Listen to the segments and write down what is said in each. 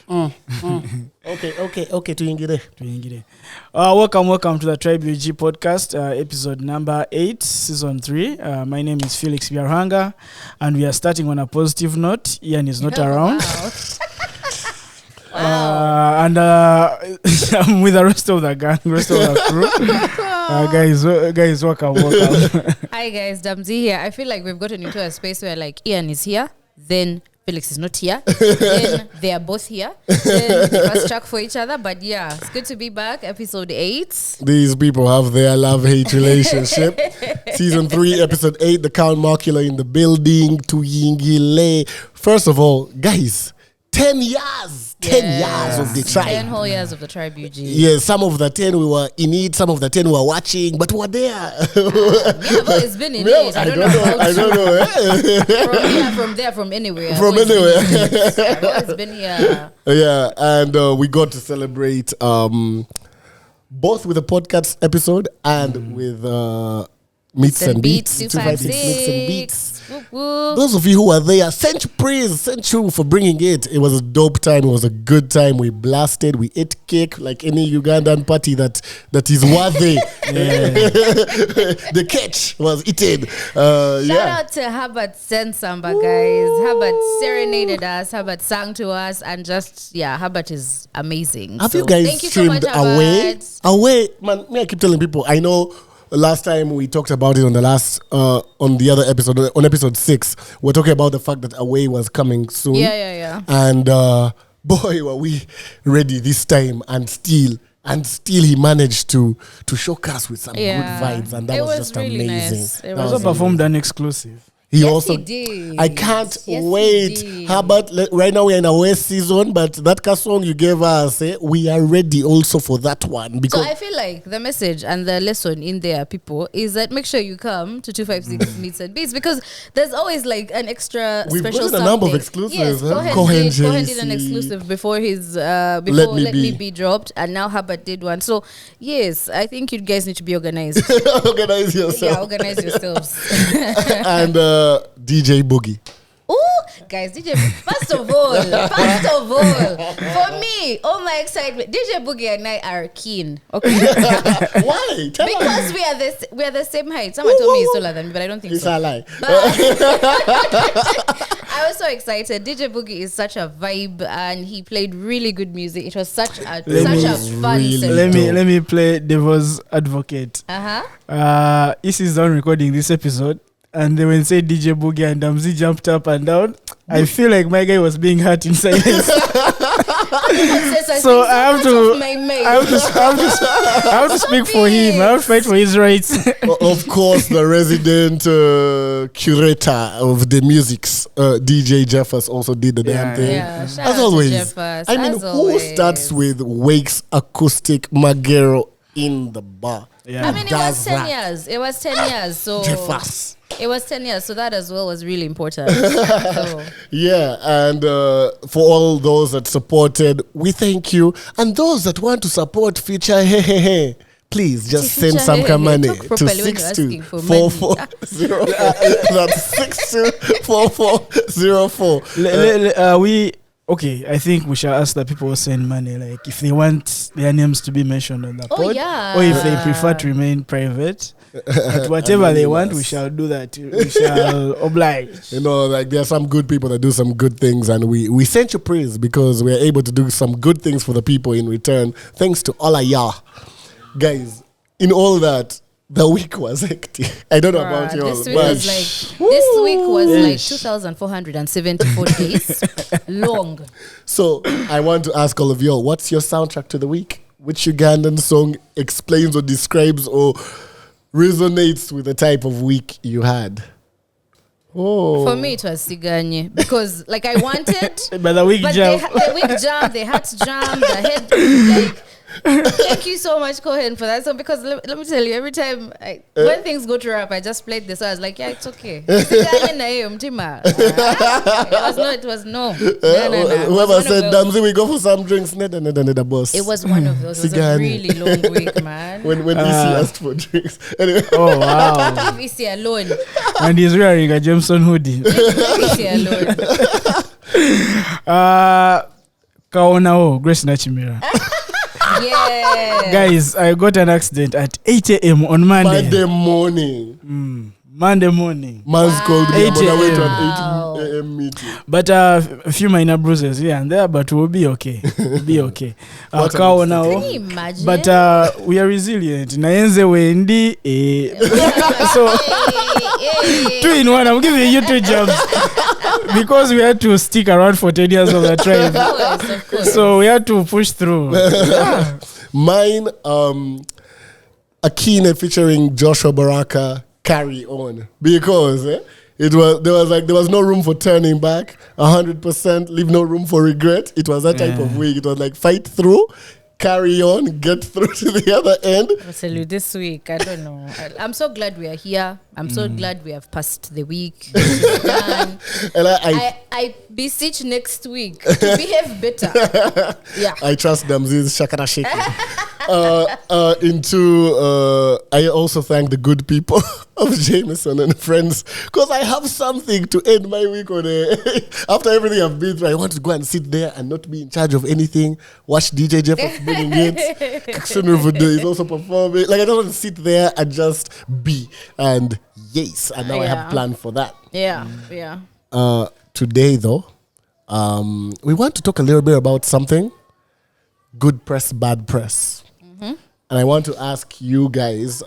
Okay, tuingire. Welcome to the Tribe UG podcast, episode number 8, season 3. My name is Felix Biarhanga, and we are starting on a positive note. Ian is not around. And I'm with the rest of the gang, rest of the crew. Guys, welcome. Hi guys, Damzi here. I feel like we've gotten into a space where like Ian is here, then Felix is not here, then they are both here, then they must track for each other. But yeah, it's good to be back. Episode 8. These people have their love-hate relationship. Season 3, episode 8, the Count Markula in the building, Tuyingile. First of all, guys, 10 years. 10 years of the tribe. 10 whole years of the tribe UG. Yeah, some of the 10 we were in it, some of the 10 we were watching, but we were there. It's been in it. I don't know. From anywhere. From anywhere. It's been here. Yeah, and we got to celebrate both with the podcast episode and with Meets and Beats. 256 Meets and Beats. Whoop, whoop. Those of you who were there, send you praise, send you for bringing it. It was a dope time. It was a good time. We blasted. We ate cake like any Ugandan party that is worthy. The catch was eaten. Shout out to Herbert Sensamba, guys. Herbert serenaded us. Herbert sang to us, and Herbert is amazing. Have you guys thank you streamed so much, away? Man, I keep telling people. I know. Last time we talked about it on the other episode, on episode 6, we're talking about the fact that Away was coming soon. Yeah. And boy, were we ready this time, and still he managed to shock us with some good vibes, and that was just really amazing. Nice. He also performed an exclusive. He did. I can't wait. Herbert, right now we're in a West season, but that song you gave us, we are ready also for that one. Because so I feel like the message and the lesson in there, people, is that make sure you come to 256 Meets and Beats, because there's always like an extra we've special got a number of exclusives. Yes, Cohen did an exclusive before his Let Me Be dropped, and now Herbert did one. So yes, I think you guys need to be organized. Organize yourself. Yeah, organize yourselves. And DJ Boogie. Oh, guys, first of all, for me, all my excitement, DJ Boogie and I are keen. Okay. Why? Because we are the same height. Someone told me he's taller than me, but I don't think it's so. a lie. I was so excited. DJ Boogie is such a vibe, and he played really good music. It was such a fun session. Let me play devil's advocate. This is done recording this episode. And they when say DJ Boogie and Damzi jumped up and down, I feel like my guy was being hurt in silence. So I have to speak for him. I have to fight for his rights. Of course, the resident curator of the musics, DJ Jeffers, also did the damn thing. Yeah, as always. Who starts with Wake's acoustic Magero in the bar? Yeah. I mean, it was 10 years. It was 10 years. So Jeffers. It was 10 years, so that as well was really important. So. Yeah, and for all those that supported, we thank you. And those that want to support Future, please just send some money to 6244. That's 624404. Okay, I think we shall ask the people who send money, like if they want their names to be mentioned on the pod, or if they prefer to remain private. But whatever they want, we shall do that. We shall oblige. You know, like there are some good people that do some good things, and we send you praise because we are able to do some good things for the people in return. Thanks to all of y'all. Guys, in all that, the week was hectic. I don't know about you all. This week was like 2,474 days long. So I want to ask all of y'all, what's your soundtrack to the week? Which Ugandan song explains or describes or resonates with the type of week you had? For me, it was Siganye, because like I wanted, but the week jam, the heart jam, the head like. Thank you so much, Cohen, for that song, because let me tell you, every time when things go to rap, I just played this. So I was like, yeah, it's okay. It was no. Whoever said, Damzi, we go for some drinks. The boss. It was one of those. It was a really long week, man. when EC asked for drinks. Anyway. Oh, wow. Leave EC alone. And he's wearing a Jameson hoodie. Leave EC alone. Kaonao, Grace Nachimira. Yeah. Guys, I got an accident at 8 a.m. on Monday. Monday morning. Monday morning. Man's called me. 8 I'm on the way to Wow. an 8 a.m. meeting. But a few minor bruises here and there, but we'll be okay. We'll be okay. What an Kao Can now. you imagine? But we are resilient. Naenze wendi. So 2 in 1. I'm giving you 2 jobs because we had to stick around for 10 years of the tribe. Of course. So we had to push through. Mine, Akine featuring Joshua Baraka, Carry On, because there was no room for turning back. 100%, leave no room for regret. It was that type of week. It was like fight through, carry on, get through to the other end. I'll tell you this week, I don't know. I'm so glad we are here. I'm so glad we have passed the week. It's done. And I beseech next week to behave better. Yeah. I trust them. This is shakara shaking. I also thank the good people of Jameson and friends, because I have something to end my week on. After everything I've been through, I want to go and sit there and not be in charge of anything. Watch DJ Jeff bringing it. Kakson Riveting is also performing. Like, I don't want to sit there and just be. And yes, and now I have planned for that. Yeah. Today, though, we want to talk a little bit about something. Good press, bad press. And I want to ask you guys,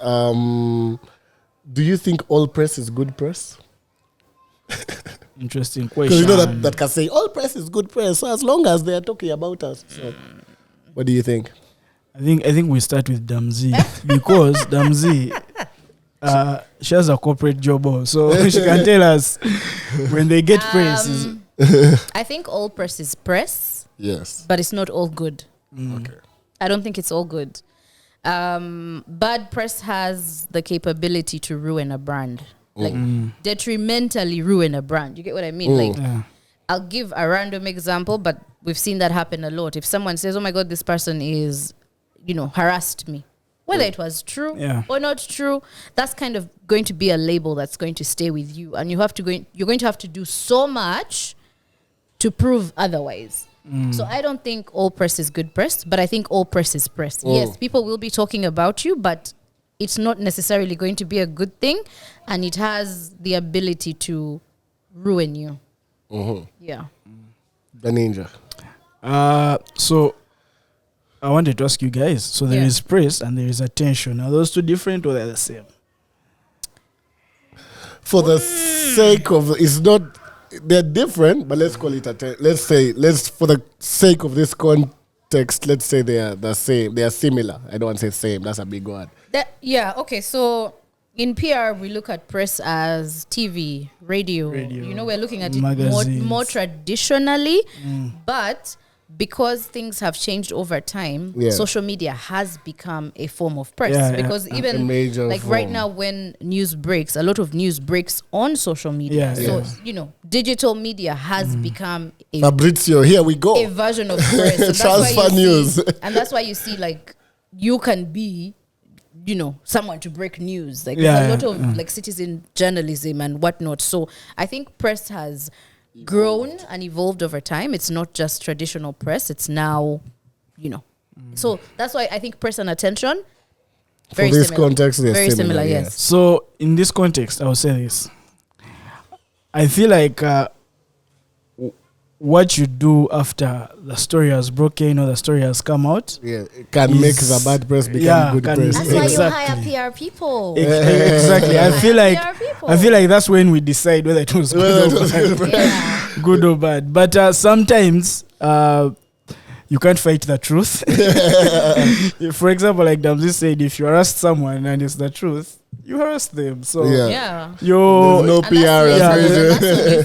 do you think all press is good press? Interesting Because question. you know that can say all press is good press, so as long as they are talking about us. So, what do you think? I think we start with Damzi because Damzi, she has a corporate job also, so she can tell us when they get praise. I think all press is press, Yes. but it's not all good. Okay. I don't think it's all good. Bad press has the capability to ruin a brand, like detrimentally ruin a brand. You get what I mean? Like, I'll give a random example, but we've seen that happen a lot. If someone says, "Oh my God, this person is, harassed me," whether it was true or not true, that's kind of going to be a label that's going to stay with you, and you're going to have to do so much to prove otherwise. So I don't think all press is good press, but I think all press is press. Yes, people will be talking about you, but it's not necessarily going to be a good thing, and it has the ability to ruin you. Yeah. The ninja. So I wanted to ask you guys. So there is praise and there is attention. Are those two different or they're the same? For the sake of, it's not, they're different, but let's call it for the sake of this context, let's say they are the same. They are similar. I don't want to say same. That's a big word. Okay. So in PR, we look at press as TV, radio. We're looking at it more traditionally, but because things have changed over time, social media has become a form of press. Because even like form. Right now, when news breaks, a lot of news breaks on social media. Digital media has become Fabrizio, here we go. A version of press. Transfer news. And that's why you see, like, you can be, someone to break news. Like, there's a lot of like citizen journalism and whatnot. So I think press has grown and evolved over time. It's not just traditional press. It's now, So that's why I think press and attention, very for this similar. context, they're very similar. Yes. So in this context, I will say this. I feel like what you do after the story has broken or the story has come out, it can make the bad press become good press. That's why you hire PR people. Exactly. I feel like that's when we decide whether it was good or bad. But sometimes you can't fight the truth. For example, like Damzi said, if you harass someone and it's the truth, you harass them. So there's no PR.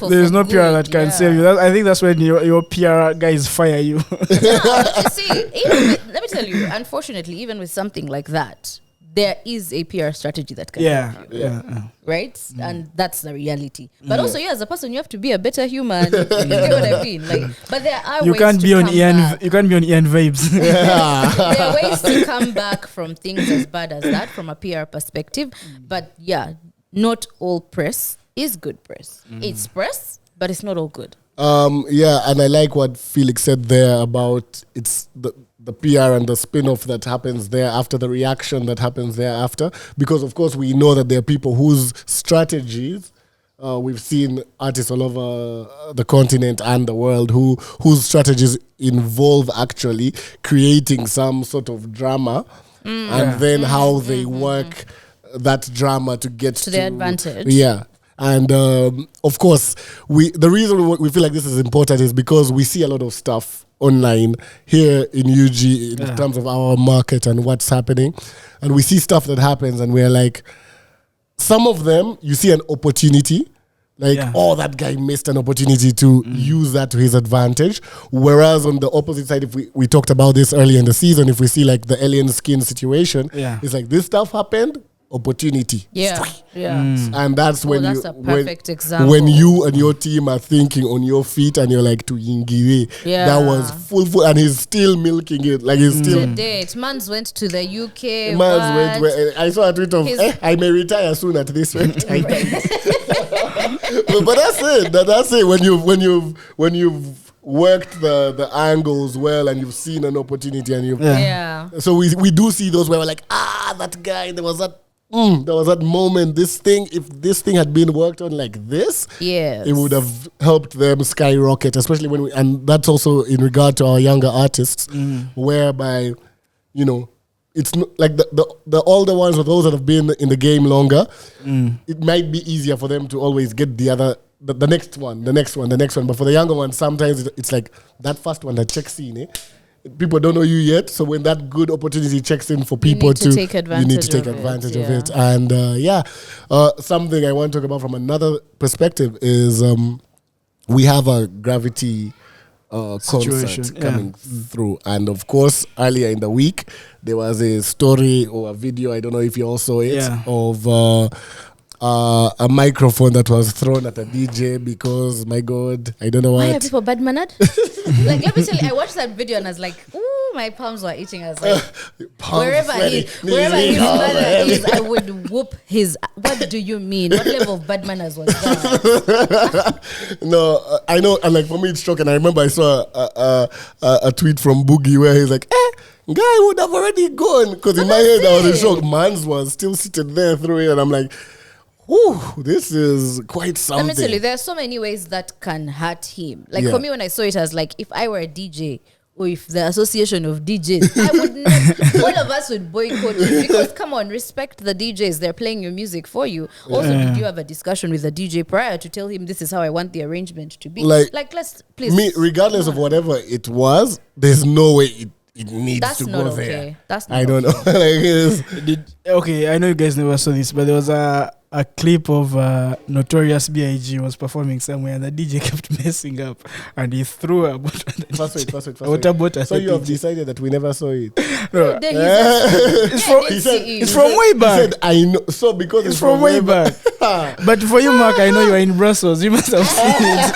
There's no PR that can save you. I think that's when your PR guys fire you. See, let me tell you, unfortunately, even with something like that, there is a PR strategy that can help you. Right? And that's the reality. But also, as a person, you have to be a better human. You know what I mean? Like, but there are ways can't to be on come Ian. back. You can't be on Ian vibes. There are ways to come back from things as bad as that from a PR perspective. But not all press is good press. It's press, but it's not all good. Yeah, and I like what Felix said there about it's the PR and the spin-off that happens there after, the reaction that happens thereafter, because of course we know that there are people whose strategies, we've seen artists all over the continent and the world whose strategies involve actually creating some sort of drama, and then how they work that drama to get to their advantage. Yeah. And of course, the reason we feel like this is important is because we see a lot of stuff online here in UG in terms of our market and what's happening. And we see stuff that happens and we're like, some of them, you see an opportunity. Like, oh, that guy missed an opportunity to use that to his advantage. Whereas on the opposite side, if we talked about this earlier in the season, if we see like the alien skin situation, it's like this stuff happened, opportunity. And that's when that's a perfect example. When you and your team are thinking on your feet and you're like to Ingire. That was full and he's still milking it. Like he's still the date. Mans went to the UK. I saw a tweet of I may retire soon at this rate. But that's it. That's it. When you've worked the angles well and you've seen an opportunity and you've so we do see those where we're like, that guy, there was that moment, if this thing had been worked on like this, it would have helped them skyrocket, especially and that's also in regard to our younger artists, whereby, it's like the older ones or those that have been in the game longer, it might be easier for them to always get the next one. But for the younger ones, sometimes it's like that first one that checks in, people don't know you yet, so when that good opportunity checks in for people you need to take advantage of it. And something I want to talk about from another perspective is we have a Gravity concert coming through, and of course earlier in the week there was a story or a video, I don't know if you all saw it, of a microphone that was thrown at a DJ because, my God, I don't know why are people bad-mannered? Like, let me tell you, I watched that video and I was like, ooh, my palms were itching. I was like, wherever his mother is, I would whoop his. What do you mean? What level of bad manners was that? No, I know, and like for me it's shocking. I remember I saw a tweet from Boogie where he's like, guy would have already gone, because in my head I was shocked. Mans was still sitting there through it, and I'm like, ooh, this is quite something. Let me tell you, there are so many ways that can hurt him. Like for me, when I saw it, I was like, if I were a DJ, or if the association of DJs, I would not, all of us would boycott it, because come on, respect the DJs. They're playing your music for you. Also, did you have a discussion with the DJ prior to tell him this is how I want the arrangement to be? Like let's please. Me, regardless of whatever it was, there's no way it needs to go there. That's not I don't know. Okay, I know you guys never saw this, but there was a clip of Notorious B.I.G. was performing somewhere and the DJ kept messing up and he threw a bottle. First so you have decided that we never saw it. No. It's from way back. He said, I know. So because it's from way back. But for you, Mark, I know you are in Brussels. You must have seen it.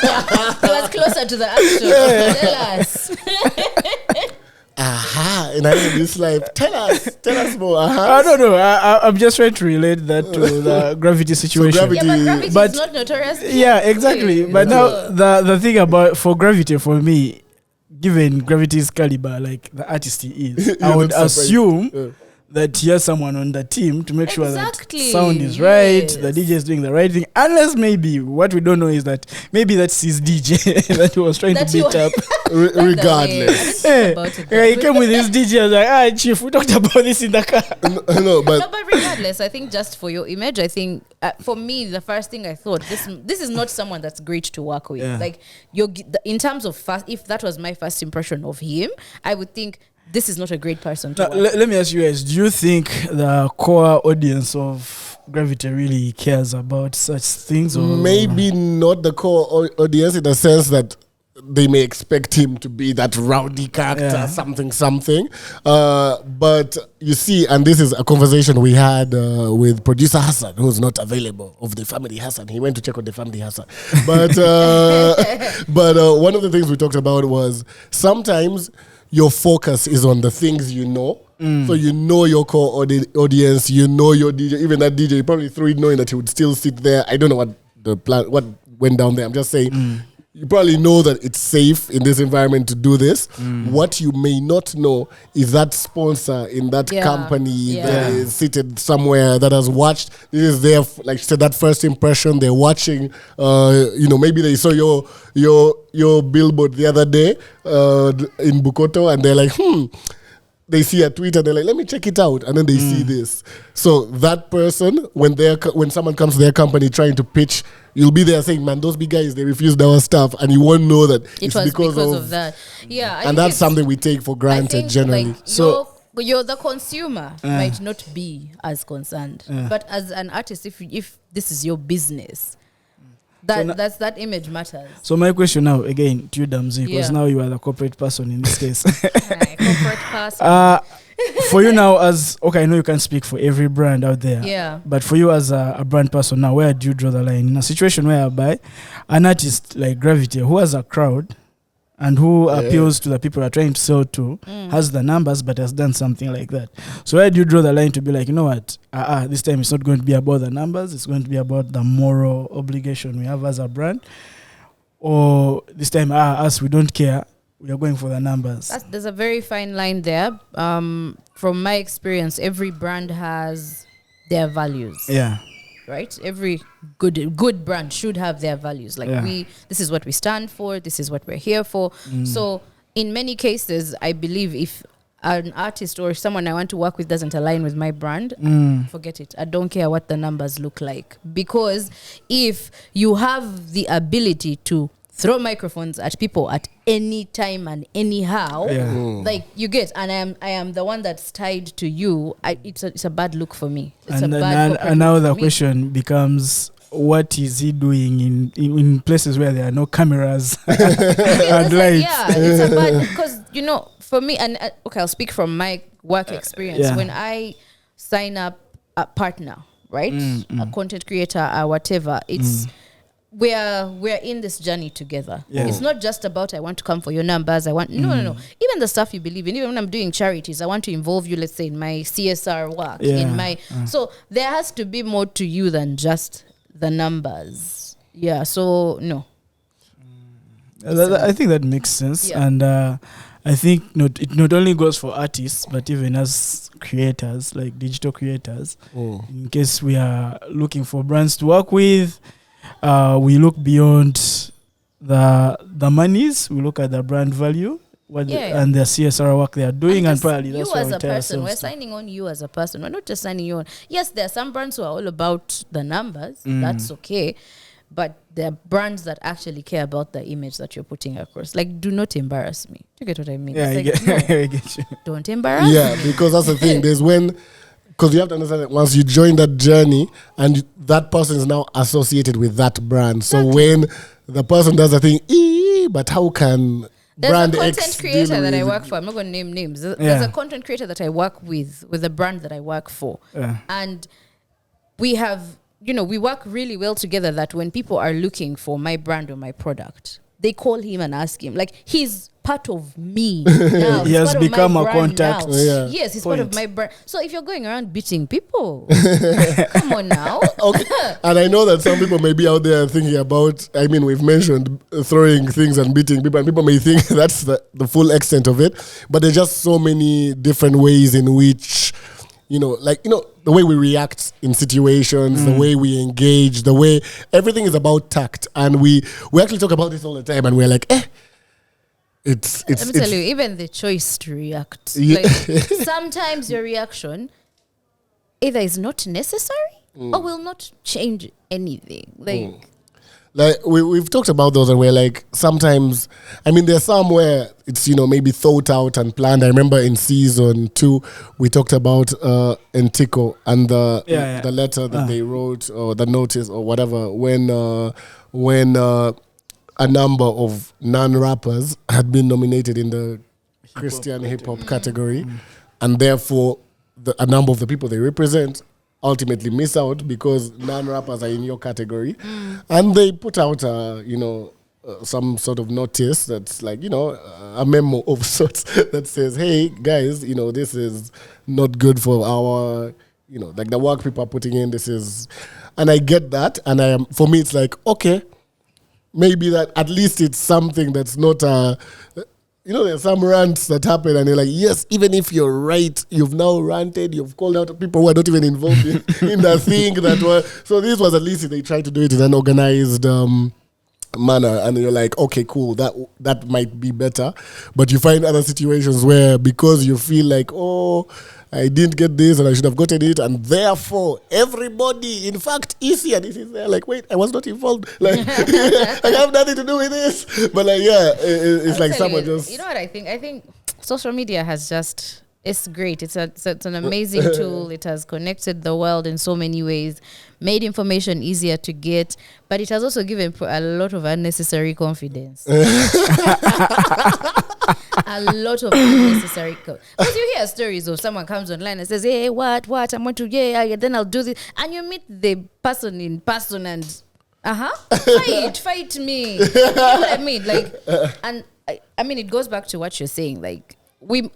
It was closer to the action. Tell us. In this life, tell us more. I don't know. I'm just trying to relate that to the Gravity situation. So Gravity is not notorious. Yeah, exactly. But now the thing about for Gravity, for me, given Gravity's caliber, like the artist he is, I would assume that he has someone on the team to make sure that sound is right, the DJ is doing the right thing. Unless maybe what we don't know is that maybe that's his DJ that he was trying to beat up. Regardless. He came with his DJ and was like, Chief, we talked about this in the car. But regardless, I think just for your image, I think for me, the first thing I thought, this is not someone that's great to work with. Like, in terms of if that was my first impression of him, I would think, this is not a great person to work. Let me ask you guys, do you think the core audience of Gravity really cares about such things? Or? Maybe not the core audience, in the sense that they may expect him to be that rowdy character, something. But you see, and this is a conversation we had with producer Hassan, who's not available, of the family Hassan. He went to check on the family Hassan. But one of the things we talked about was sometimes your focus is on the things you know. So you know your core audience, you know your DJ. Even that DJ, you probably threw it knowing that he would still sit there. I don't know what went down there. I'm just saying, you probably know that it's safe in this environment to do this. What you may not know is that sponsor in that company that is seated somewhere that has watched. This is their, like you said, that first impression. They're watching. Maybe they saw your billboard the other day in Bukoto, and they're like, They see a tweet and they're like, let me check it out, and then they see this. So that person, when someone comes to their company trying to pitch, you'll be there saying, man, those big guys, they refused our stuff, and you won't know that it was because of that. Yeah, and that's something we take for granted generally. Like, so you're the consumer might not be as concerned, but as an artist, if this is your business, that's that image matters. So my question now again to you, Damzi, because now you are the corporate person in this case. Corporate person. For you now, I know you can't speak for every brand out there. Yeah. But for you as a brand person now, where do you draw the line in a situation whereby an artist like Gravity, who has a crowd and who appeals to the people are trying to sell to, has the numbers but has done something like that? So where do you draw the line to be like, you know what, this time it's not going to be about the numbers, it's going to be about the moral obligation we have as a brand? Or this time, us, we don't care, we are going for the numbers? There's a very fine line there. From my experience, every brand has their values. Yeah. Right? Every good brand should have their values. Like this is what we stand for, this is what we're here for. So in many cases, I believe if an artist or someone I want to work with doesn't align with my brand, forget it. I don't care what the numbers look like. Because if you have the ability to throw microphones at people at any time and anyhow, like you get, and I am the one that's tied to you. It's a bad look for me. And now the question becomes, what is he doing in places where there are no cameras and lights? It's a bad, because for me, and I'll speak from my work experience. When I sign up a partner, right, a content creator or whatever, it's we're in this journey together. It's not just about I want to come for your numbers. I want no. Even the stuff you believe in. Even when I'm doing charities, I want to involve you. Let's say in my CSR work. In my so there has to be more to you than just the numbers. Yeah. So no. I think that makes sense, and I think it not only goes for artists, but even as creators, like digital creators. In case we are looking for brands to work with. We look beyond the monies. We look at the brand value, and the CSR work they are doing, and probably that's you as a person. We're signing on you as a person. We're not just signing you on. Yes, there are some brands who are all about the numbers. That's okay, but there are brands that actually care about the image that you're putting across. Like, do not embarrass me. Do you get what I mean? Yeah, I get you. Don't embarrass me. Yeah, because that's the thing. Because you have to understand that once you join that journey, and that person is now associated with that brand. So when the person does a thing, but how can brand There's a X content creator that I work for. I'm not going to name names. There's a content creator that I work with a brand that I work for. And we have, we work really well together, that when people are looking for my brand or my product, they call him and ask him. Like, he's part of me now. He has become a contact. Yes, he's part of my brand. So if you're going around beating people, come on now. Okay. And I know that some people may be out there thinking about, we've mentioned throwing things and beating people, and people may think that's the full extent of it. But there's just so many different ways in which, the way we react in situations, the way we engage, the way everything is about tact. And we actually talk about this all the time, and we're like, Let me tell you, even the choice to react. Like, sometimes your reaction either is not necessary or will not change anything. Like we've talked about those, and we're like, sometimes, there's some where it's, maybe thought out and planned. I remember in season 2, we talked about Entico and the letter that they wrote, or the notice or whatever, when a number of non-rappers had been nominated in the Christian hip-hop category, and therefore a number of the people they represent ultimately miss out because non-rappers are in your category. And they put out some sort of notice that's like, a memo of sorts that says, hey guys, this is not good for our, like the work people are putting in. This is, and I get that, and for me it's like, okay, maybe that at least it's something that's not there's some rants that happen and you're like, yes, even if you're right, you've now ranted, you've called out people who are not even involved in the thing that was. So this was at least they tried to do it in an organized manner, and you're like, okay, cool, that might be better. But you find other situations where because you feel like, oh, I didn't get this and I should have gotten it, and therefore everybody, in fact, Issy and Issy is there like, wait, I was not involved. Like, I have nothing to do with this. But like, yeah, it's like someone just. You know what I think? I think social media has just. It's great. It's an amazing tool. It has connected the world in so many ways, made information easier to get, but it has also given a lot of unnecessary confidence. A lot of unnecessary because you hear stories of someone comes online and says, hey, what, I'm going to, then I'll do this. And you meet the person in person and, fight me. You know what I mean? Like, and I mean, it goes back to what you're saying, like,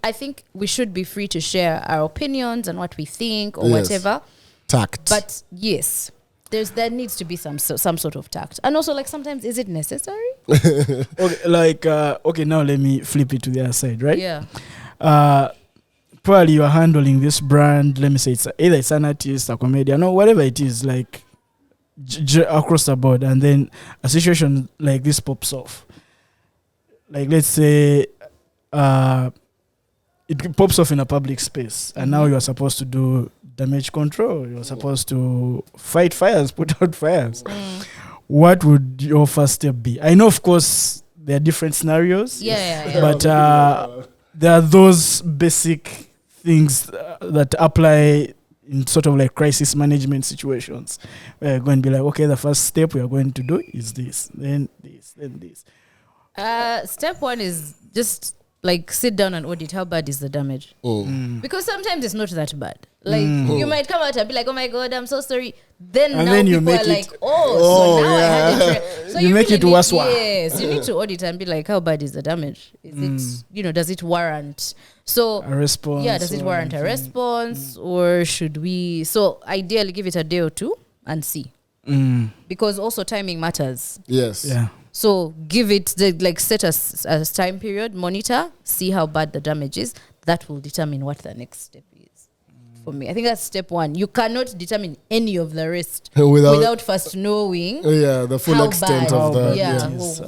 I think we should be free to share our opinions and what we think or whatever. Tact. But yes, there needs to be some sort of tact. And also, like, sometimes is it necessary? Okay, now let me flip it to the other side, right? Yeah. Probably you are handling this brand, let me say either it's an artist, a comedian, or whatever it is, like across the board, and then a situation like this pops off. Like, let's say it pops off in a public space, and now you are supposed to do damage control. You're supposed to fight fires, put out fires. What would your first step be? I know, of course, there are different scenarios. But there are those basic things that apply in sort of like crisis management situations. We're going to be like, okay, the first step we are going to do is this, then this, then this. Step one is just like sit down and audit how bad is the damage. Because sometimes it's not that bad. Like you might come out and be like, oh my God, I'm so sorry. Then and now then people are like, so now I had a so you make really it worse. Yes, you need to audit and be like, how bad is the damage? Is it, does it warrant a response? Yeah, does it warrant a response, or should we? So ideally, give it a day or two and see, because also timing matters. Yes. Yeah. So give it set a time period, monitor, see how bad the damage is. That will determine what the next step is. For me, I think that's step one. You cannot determine any of the rest without first knowing the full extent of the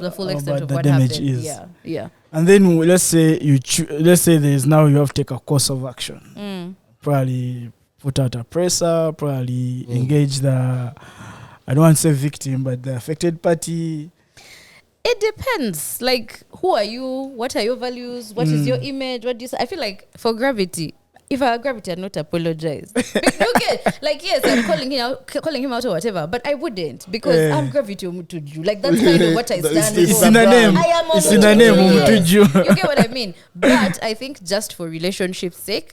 the full extent of the what damage happened. is. Yeah. And then let's say there's now you have to take a course of action. Probably put out a presser. Probably engage the, I don't want to say victim, but the affected party. It depends. Like, who are you? What are your values? What is your image? What do you say? I feel like for Gravity, if I Gravity had not apologized, okay, like, yes, I'm calling him out or whatever, but I wouldn't, because I'm Gravity Umutuju. Like, that's kind of what I stand for. It's in the name. I am It's in the name Umutuju. You get what I mean? But I think just for relationship's sake,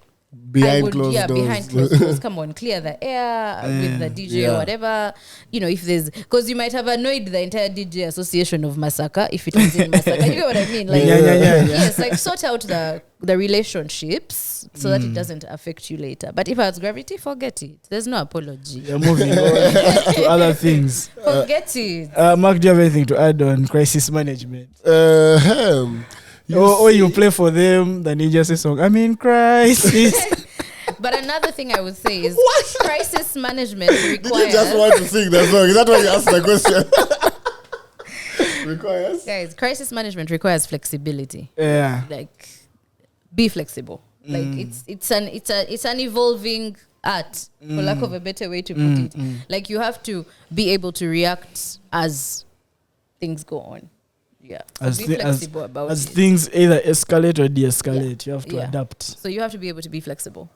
behind closed doors. Behind closed doors. Come on, clear the air with the DJ or whatever. If there's, because you might have annoyed the entire DJ association of Masaka if it was in Masaka. You know what I mean? Like, yes, like sort out the relationships so that it doesn't affect you later. But if I was Gravity, forget it. There's no apology. You're moving on to other things. Forget it. Mark, do you have anything to add on crisis management? You play for them, the Ninja say song, I'm in crisis. But another thing I would say is crisis management requires... Did you just want to sing that song? Is that why you asked the question? Requires? Guys, crisis management requires flexibility. Yeah. Like, be flexible. Like, it's an evolving art, for lack of a better way to put it. Like, you have to be able to react as things go on. Yeah. So be flexible about it. As things either escalate or de-escalate, you have to adapt. So you have to be able to be flexible.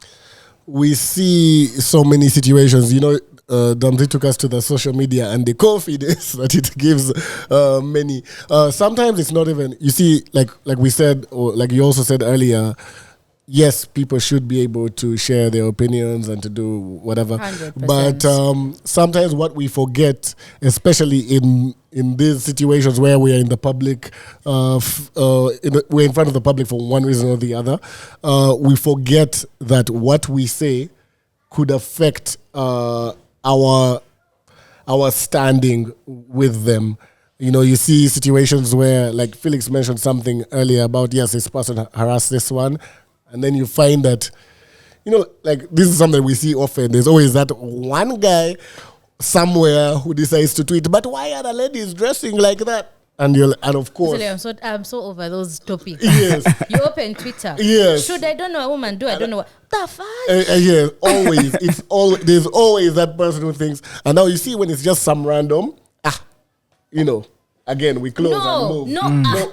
We see so many situations, Damzi took us to the social media and the confidence that it gives many. Sometimes it's not even, you see, like we said, or like you also said earlier, yes, people should be able to share their opinions and to do whatever. 100%. But sometimes what we forget, especially in these situations where we are in the public, we're in front of the public for one reason or the other, we forget that what we say could affect our standing with them. You know, you see situations where, like Felix mentioned something earlier about, yes, this person harassed this one. And then you find that, you know, like this is something we see often. There's always that one guy somewhere who decides to tweet, but why are the ladies dressing like that? And of course, I'm so over those topics. Yes. You open Twitter. Yes. Should I don't know a woman do? I don't know what the fuck. Yes, always. There's always that person who thinks. And now you see when it's just some random. You know. Again, we close and move.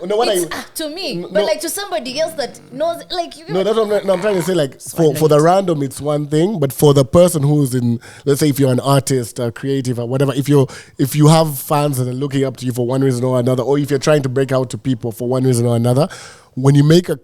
No, what it's to me, but like to somebody else that knows, like you. No, that's what I'm trying to say. Like for the random, it's one thing, but for the person who's in, let's say, if you're an artist, or creative, or whatever, if you have fans that are looking up to you for one reason or another, or if you're trying to break out to people for one reason or another, when you make a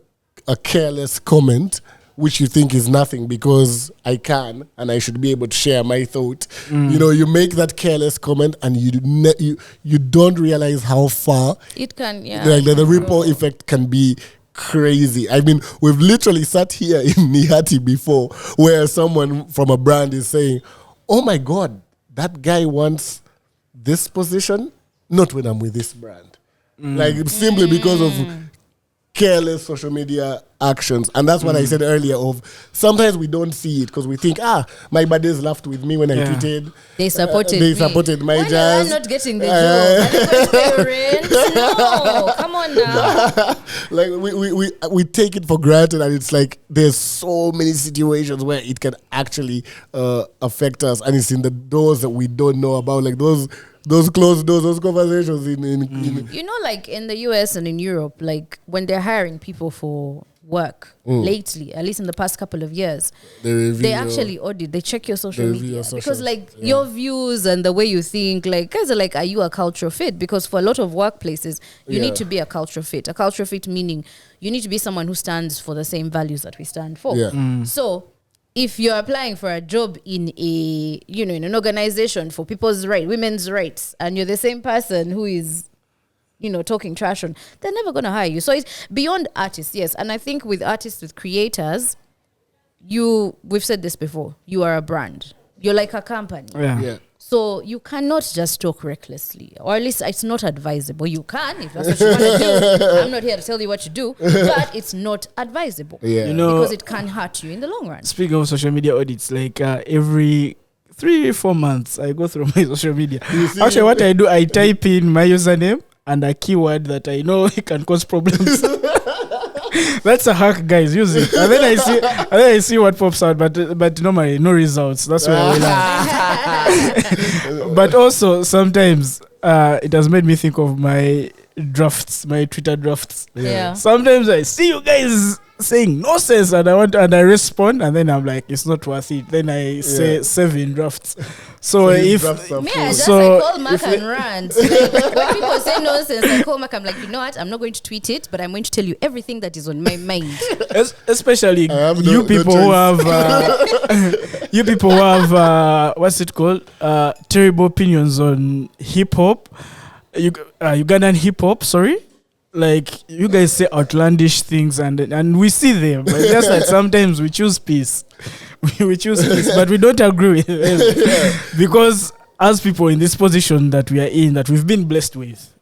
careless comment, which you think is nothing because I can and I should be able to share my thought. You know, you make that careless comment and you don't realize how far it can. Yeah, like the ripple effect can be crazy. I mean, we've literally sat here in Nihati before where someone from a brand is saying, "Oh my God, that guy wants this position, not when I'm with this brand." Like simply because of careless social media actions. And that's what I said earlier of sometimes we don't see it because we think, my buddies laughed with me when I tweeted. They supported my Why jazz. am I not getting the job? I rent? No, come on now. Like we take it for granted and it's like there's so many situations where it can actually affect us and it's in the doors that we don't know about, like those closed doors, those conversations in you know, like in the US and in Europe, like when they're hiring people for work lately, at least in the past couple of years, they actually audit, they check your social media because like your views and the way you think, like guys are like, are you a cultural fit? Because for a lot of workplaces, you need to be a cultural fit. A cultural fit meaning you need to be someone who stands for the same values that we stand for. So if you're applying for a job in in an organization for people's rights, women's rights, and you're the same person who is, talking trash on, they're never going to hire you. So it's beyond artists, yes. And I think with artists, with creators, we've said this before, you are a brand. You're like a company. Yeah. So you cannot just talk recklessly, or at least it's not advisable. You can, if that's what you want to do. I'm not here to tell you what to do, but it's not advisable. Yeah. Because it can hurt you in the long run. Speaking of social media audits, like every 3-4 months, I go through my social media. Actually, what I do, I type in my username and a keyword that I know it can cause problems. That's a hack, guys. Use it, and then I see what pops out. But normally no results. That's where I will. But also sometimes it has made me think of my drafts, my Twitter drafts. Yeah. Sometimes I see you guys saying nonsense and I respond and then I'm like, it's not worth it. Then I say save in drafts. So if I call Mark and rant. Like, when people say nonsense, I call Mark. I'm like, you know what? I'm not going to tweet it, but I'm going to tell you everything that is on my mind. Especially you people who have what's it called? Terrible opinions on hip hop, Ugandan hip hop. Sorry. Like you guys say outlandish things and we see them, but just like sometimes we choose peace. We choose peace, but we don't agree with them. Because as people in this position that we are in, that we've been blessed with,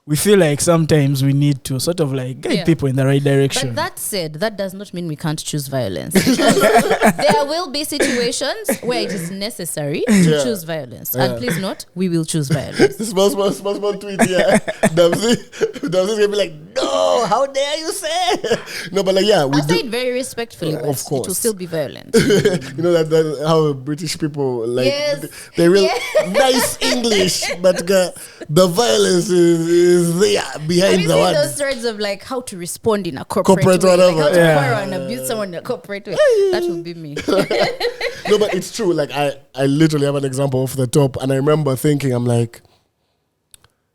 we feel like sometimes we need to sort of like guide people in the right direction. But that said, that does not mean we can't choose violence. There will be situations where it is necessary to choose violence. And please note, we will choose violence. Small tweet, yeah. Damsi's gonna be like, no, how dare you say? No, but like, yeah. I'll say it very respectfully, but of course. it will still be violent. You know that how British people, like, they real nice English, but the violence is there behind the words. Those threads of like how to respond in a corporate way, whatever. Like how to quarrel and abuse someone in a corporate way. That would be me. No, but it's true. Like I literally have an example off the top, and I remember thinking, I'm like,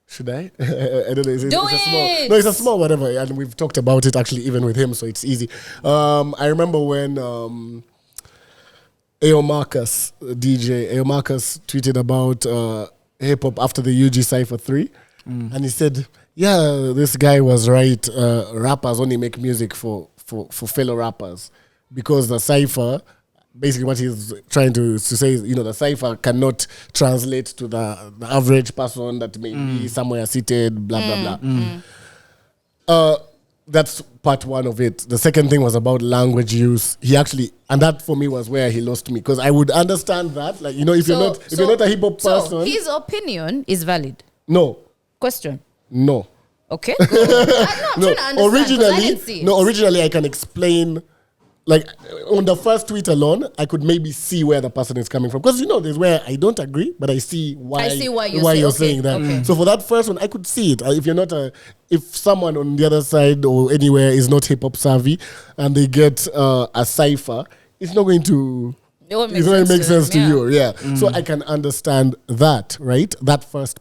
should I? I don't know. It's a small whatever, and we've talked about it actually even with him, so it's easy. I remember when Ao Marcus, DJ Ao Marcus, tweeted about hip hop after the UG Cypher 3. And he said, yeah, this guy was right. Rappers only make music for fellow rappers because the cypher, basically what he's trying to say is, the cipher cannot translate to the average person that may be somewhere seated, blah, blah, blah. That's part one of it. The second thing was about language use. He actually, and that for me was where he lost me, because I would understand that, like, if you're not a hip hop person. So his opinion is valid. No. Question. No. Okay. I'm trying to understand, originally I can explain. Like, on the first tweet alone, I could maybe see where the person is coming from. Because, there's where I don't agree, but I see why you're saying that. Okay. So for that first one, I could see it. If someone on the other side or anywhere is not hip-hop savvy and they get a cipher, it's not going to make sense to you. Yeah. So I can understand that, right? That first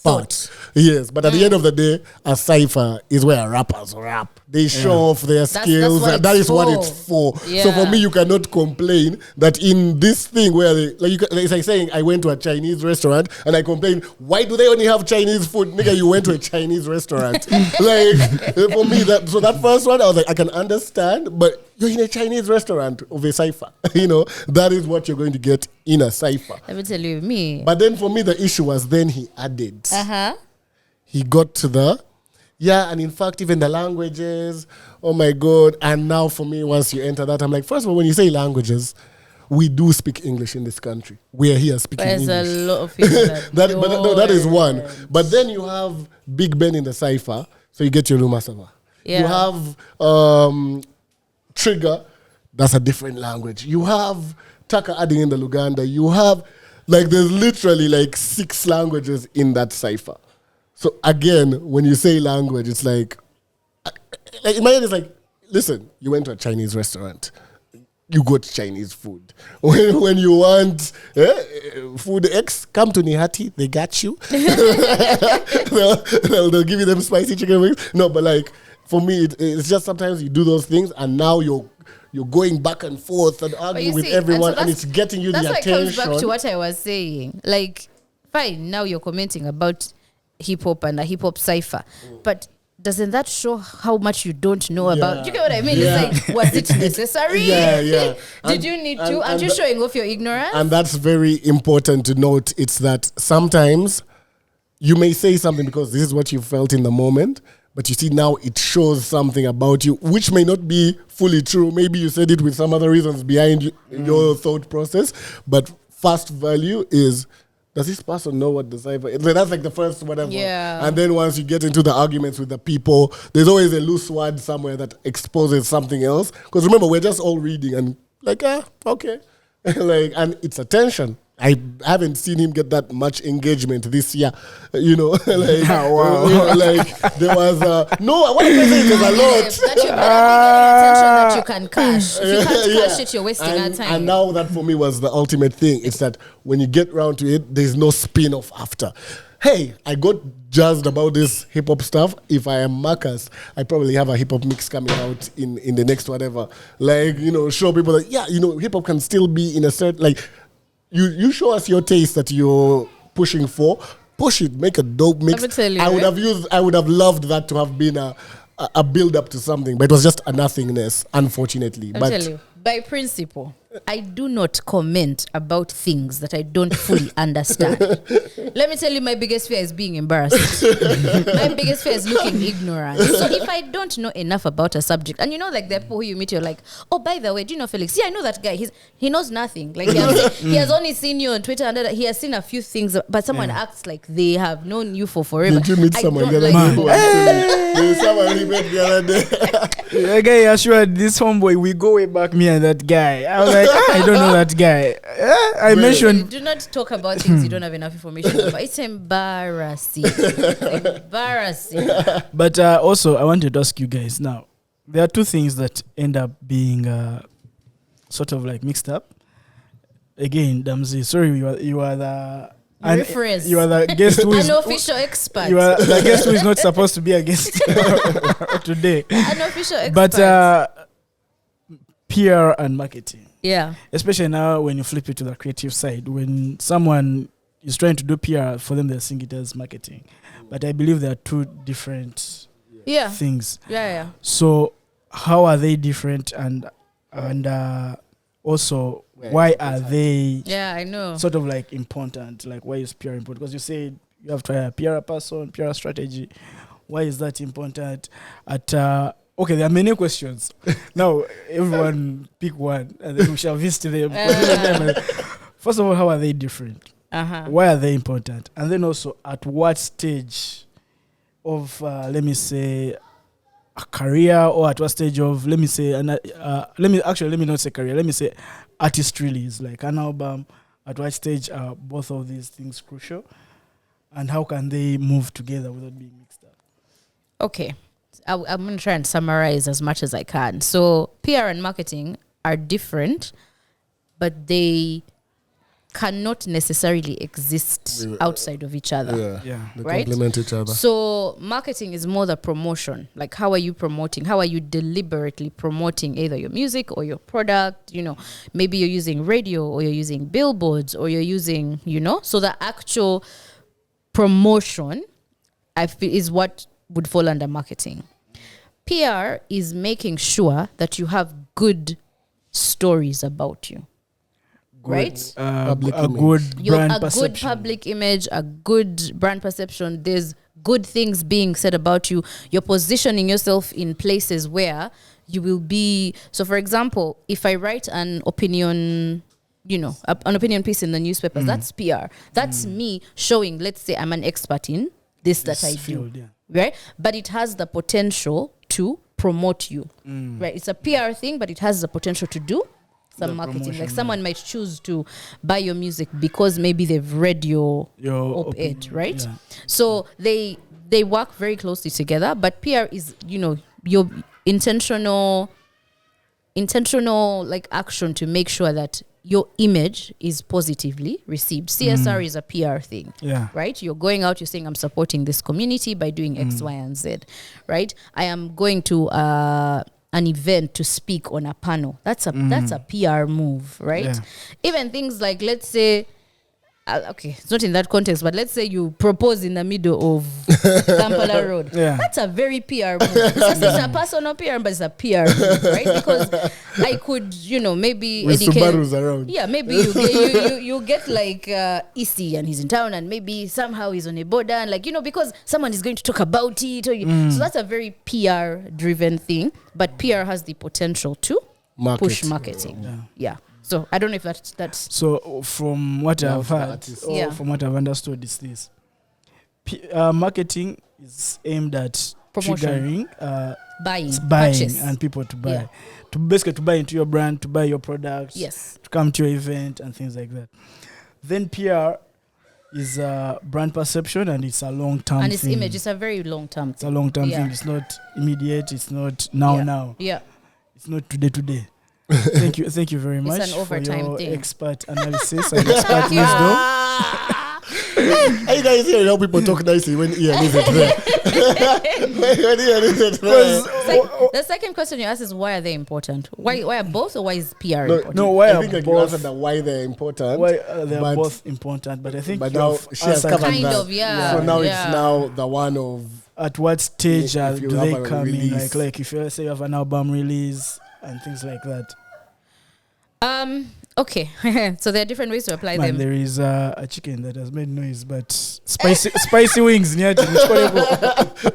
part. Yes, but at the end of the day, a cipher is where rappers rap. They show off their skills. That is what it's for. Yeah. So for me, you cannot complain that in this thing where it's like saying I went to a Chinese restaurant and I complained, why do they only have Chinese food? Nigga, you went to a Chinese restaurant. For me, that first one, I was like, I can understand, but you're in a Chinese restaurant of a cipher. That is what you're going to get in a cipher. Let me tell you, me. But then for me, the issue was then he added. He got to and in fact, even the languages, oh my God. And now for me, once you enter that, I'm like, first of all, when you say languages, we do speak English in this country. We are here speaking English. There's a lot of people that is one. But then you have Big Ben in the cipher, so you get your Lumasava. Yeah. You have Trigger, that's a different language. You have Taka adding in the Luganda. You have, there's literally 6 languages in that cipher. So again, when you say language, it's like in my head, it's like, listen, you went to a Chinese restaurant. You got Chinese food. When you want food X, come to Nihati. They got you. they'll give you them spicy chicken wings. No, but for me, it's just sometimes you do those things and now you're going back and forth and arguing with everyone and it's getting you the attention. That's why it comes back to what I was saying. Fine, now you're commenting about hip-hop and a hip-hop cipher. But doesn't that show how much you don't know about? You get what I mean? Yeah. It's was it necessary? Yeah. Did you need to? Aren't you showing off your ignorance? And that's very important to note. It's that sometimes you may say something because this is what you felt in the moment, but you see now it shows something about you, which may not be fully true. Maybe you said it with some other reasons behind your thought process, but first value is, does this person know what the cipher is? That's the first whatever. Yeah. And then once you get into the arguments with the people, there's always a loose word somewhere that exposes something else. Because remember, we're just all reading and okay. And it's attention. I haven't seen him get that much engagement this year. Wow. There was what am I saying? There's a lot. That you're attention that you can cash. If you can't cash it, you're wasting our time. And now that for me was the ultimate thing. It's that when you get round to it, there's no spin-off after. Hey, I got jazzed about this hip-hop stuff. If I am Marcus, I probably have a hip-hop mix coming out in the next whatever. Show people that, hip-hop can still be in a certain, You show us your taste that you're pushing for. Push it. Make a dope mix. I would have loved that to have been a build up to something, but it was just a nothingness, unfortunately. I'll tell you, by principle, I do not comment about things that I don't fully understand. Let me tell you, my biggest fear is being embarrassed. My biggest fear is looking ignorant. So if I don't know enough about a subject, and there are people who you meet, you're like, oh, by the way, do you know Felix? Yeah, I know that guy. He knows nothing. He has only seen you on Twitter, and he has seen a few things, but someone acts like they have known you for forever. Did you meet someone the other day? Someone he met the other day. The guy assured this homeboy, we go way back, me and that guy. I was like, I don't know that guy. I mentioned. Do not talk about things you don't have enough information about. It's embarrassing. Embarrassing. But also, I wanted to ask you guys now. There are two things that end up being sort of mixed up. Again, Damzi, sorry, you are the. You are the guest who is unofficial expert. You are the guest who is not supposed to be a guest today. Unofficial expert. But PR and marketing. Yeah. Especially now when you flip it to the creative side. When someone is trying to do PR, for them they're seeing it as marketing. But I believe there are two different things. Yeah. So how are they different and also why are they Yeah, I know. sort of like important? Like why is PR important? Because you say you have to hire a PR person, PR strategy. Why is that important? Okay, there are many questions. Now everyone pick one and then we shall visit them. First of all, how are they different? Why are they important? And then also at what stage of let me say a career, or at what stage of let me not say career, let me say artist release, like an album, at what stage are both of these things crucial, and how can they move together without being mixed up? Okay, I'm going to try and summarize as much as I can. So PR and marketing are different, but they cannot necessarily exist outside of each other. They right? complement each other. So marketing is more the promotion. Like, how are you promoting? How are you deliberately promoting either your music or your product? You know, maybe you're using radio, or you're using billboards, or you're using, you know, so the actual promotion, I feel, is what would fall under marketing. PR is making sure that you have good stories about you. Right? A good brand perception. Good public image, a good brand perception. There's good things being said about you. You're positioning yourself in places where you will be. So, for example, if I write an opinion, you know, an opinion piece in the newspapers, that's PR. That's me showing, let's say I'm an expert in this that I field, do. Right? But it has the potential to promote you. Right? It's a PR thing, but it has the potential to do some marketing. Like someone might choose to buy your music because maybe they've read your op-ed, right? Yeah. So they work very closely together, but PR is, you know, your intentional like action to make sure that your image is positively received. CSR is a PR thing, right? You're going out, you're saying, I'm supporting this community by doing X, Y, and Z, right? I am going to an event to speak on a panel. That's a PR move, right? Yeah. Even things like, let's say, okay, it's not in that context, but let's say you propose in the middle of Kampala Road. Yeah. That's a very PR move. It's a personal PR, but it's a PR move, right? Because I could, you know, maybe with Subarus around. Yeah, maybe you get like EC and he's in town, and maybe somehow he's on a border, and like, you know, because someone is going to talk about it. So that's a very PR driven thing, but PR has the potential to push marketing. Yeah. So I don't know if that's. So from what I've heard, or from what I've understood, is this: marketing is aimed at triggering buying and people to buy, to basically to buy into your brand, to buy your products, to come to your event and things like that. Then PR is brand perception, and it's a long-term thing. And it's image. It's a very long-term thing. It's a long-term thing. It's not immediate. It's not now. Yeah. It's not today. Thank you very much for your expert analysis and expert wisdom. Are you guys hearing how people talk nicely when Ian isn't there? When Ian isn't there. The second question you asked is, why are they important? Why are both, or why is PR important? No, why I are think like both? you answered why they're important. Why they are both important? But I think now she has covered kind that. of, So now it's now the one of at what stage do they come in? Like if you say you have an album release and things like that. Okay. So there are different ways to apply them. There is a chicken that has made noise, but spicy wings near to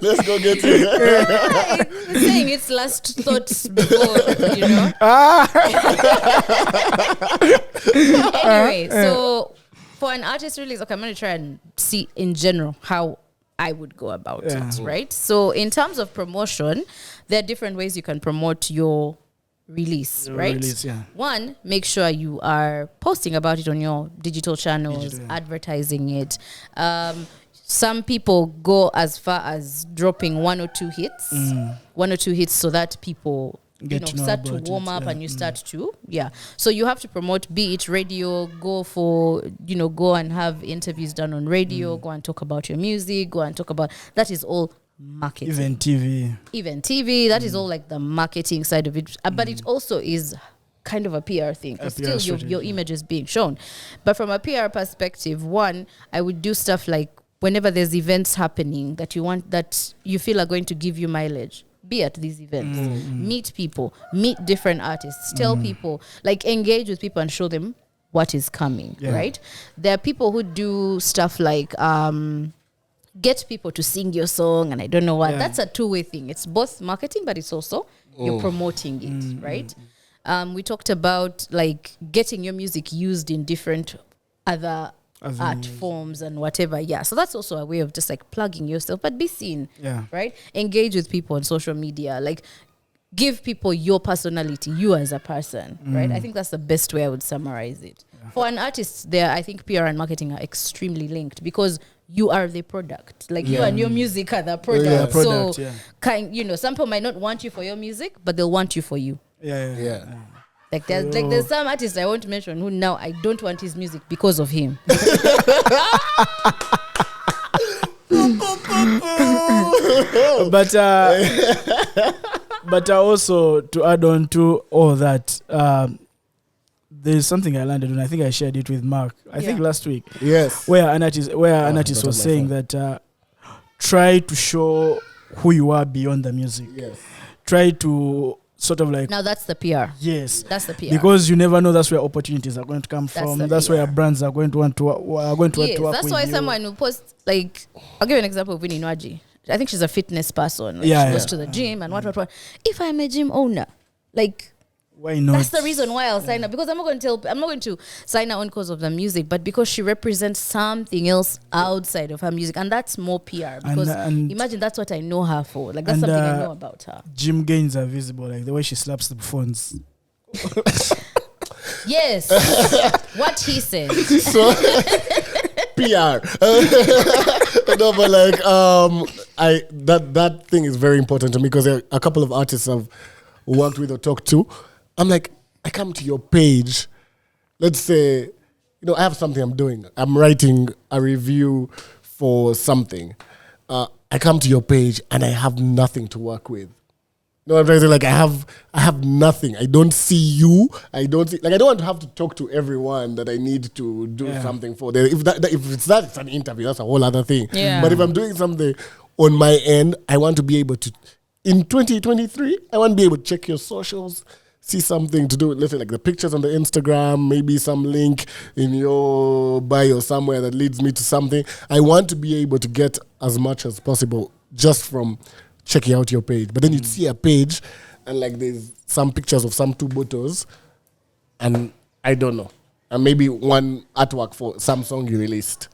let's go get it. I'm saying it's last thoughts before, you know. Anyway, so for an artist release, okay, I'm going to try and see in general how I would go about it, right? So in terms of promotion, there are different ways you can promote your release, right? One, make sure you are posting about it on your digital channels, advertising it. Some people go as far as dropping one or two hits, so that people start to warm up and you start to so you have to promote, be it radio, go and have interviews done on radio, go and talk about your music, go and talk about that. Is all marketing. Even TV, that is all like the marketing side of it, but it also is kind of a PR thing, because still your image is being shown. But from a PR perspective, one, I would do stuff like whenever there's events happening that you feel are going to give you mileage, be at these events, meet people, meet different artists, tell people, like engage with people and show them what is coming, right? There are people who do stuff like get people to sing your song, and I don't know what. That's a two-way thing. It's both marketing, but it's also you're promoting it, right? We talked about like getting your music used in different other art forms and whatever. Yeah, so that's also a way of just like plugging yourself, but be seen, right? Engage with people on social media, like give people your personality, you as a person, right? I think that's the best way I would summarize it. For an artist, there, I think PR and marketing are extremely linked because you are the product. Like you and your music are the product. Some people might not want you for your music, but they'll want you for you. Like there's some artists I won't mention who now I don't want his music because of him. But also to add on to all that, there's something I landed on. I think I shared it with Mark. I think last week. Yes. Where an artist was saying that try to show who you are beyond the music. Yes. Try to sort of like. Now that's the PR. Yes. That's the PR. Because you never know, that's where opportunities are going to come from. That's where brands are going to want to work with you. That's why someone who posts, like, I'll give you an example of Winnie Nwaji. I think she's a fitness person. Like she goes to the gym and what. If I'm a gym owner, like, why not? That's the reason why I'll sign up, because I'm not going to sign her on because of the music, but because she represents something else outside of her music, and that's more PR. Because and imagine that's what I know her for. Like that's something I know about her. Gym gains are visible, like the way she slaps the phones. Yes, what he said. So PR. No, but like that thing is very important to me because a couple of artists I've worked with or talked to. I'm like, I come to your page. Let's say, I have something I'm doing. I'm writing a review for something. I come to your page and I have nothing to work with. You know what I'm trying to say? Like I have nothing. I don't see you. I don't want to have to talk to everyone that I need to do something for. If it's an interview, that's a whole other thing. Yeah. But if I'm doing something on my end, I want to be able to. In 2023, I want to be able to check your socials, see something to do with, let's say, like the pictures on the Instagram, maybe some link in your bio somewhere that leads me to something. I want to be able to get as much as possible just from checking out your page. But then you'd see a page and like there's some pictures of some two bottles and I don't know. And maybe one artwork for some song you released.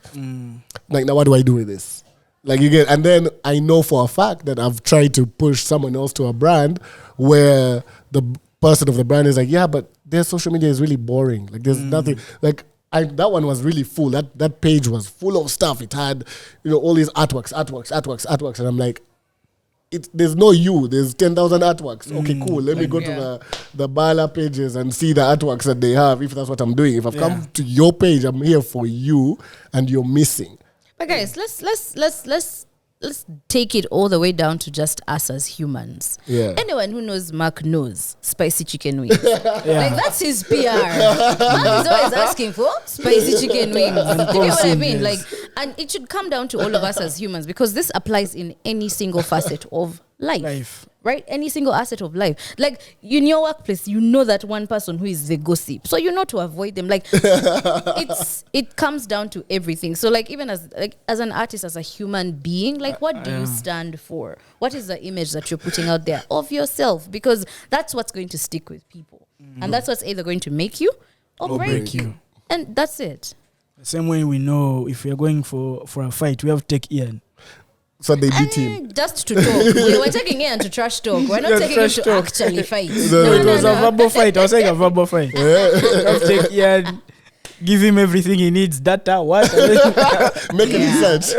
Like, now what do I do with this? Like you get, and then I know for a fact that I've tried to push someone else to a brand where the person of the brand is like, yeah, but their social media is really boring. Like there's nothing. Like that one was really full. That page was full of stuff. It had, all these artworks, and I'm like, there's no you. There's 10,000 artworks. Okay, cool. Let me go to the Bala pages and see the artworks that they have. If that's what I'm doing. If I've come to your page, I'm here for you, and you're missing. But guys, let's take it all the way down to just us as humans. Yeah. Anyone who knows Mark knows spicy chicken wings. Like that's his PR. Mark is always asking for spicy chicken wings. You know what I mean? Like, and it should come down to all of us as humans because this applies in any single facet of life. Right? Any single asset of life. Like, in your workplace, you know that one person who is the gossip. So you know to avoid them. Like, it comes down to everything. So, like, even as an artist, as a human being, like, what do you stand for? What is the image that you're putting out there of yourself? Because that's what's going to stick with people. And that's what's either going to make you or break you. And that's it. The same way we know if we're going for a fight, we have to take Ian. So they beat him. Just to talk. We were taking Ian to trash talk. We're not taking him to actually fight. No, it was a verbal fight. I was saying a verbal fight. Take Ian, give him everything he needs, data, what? Make a research.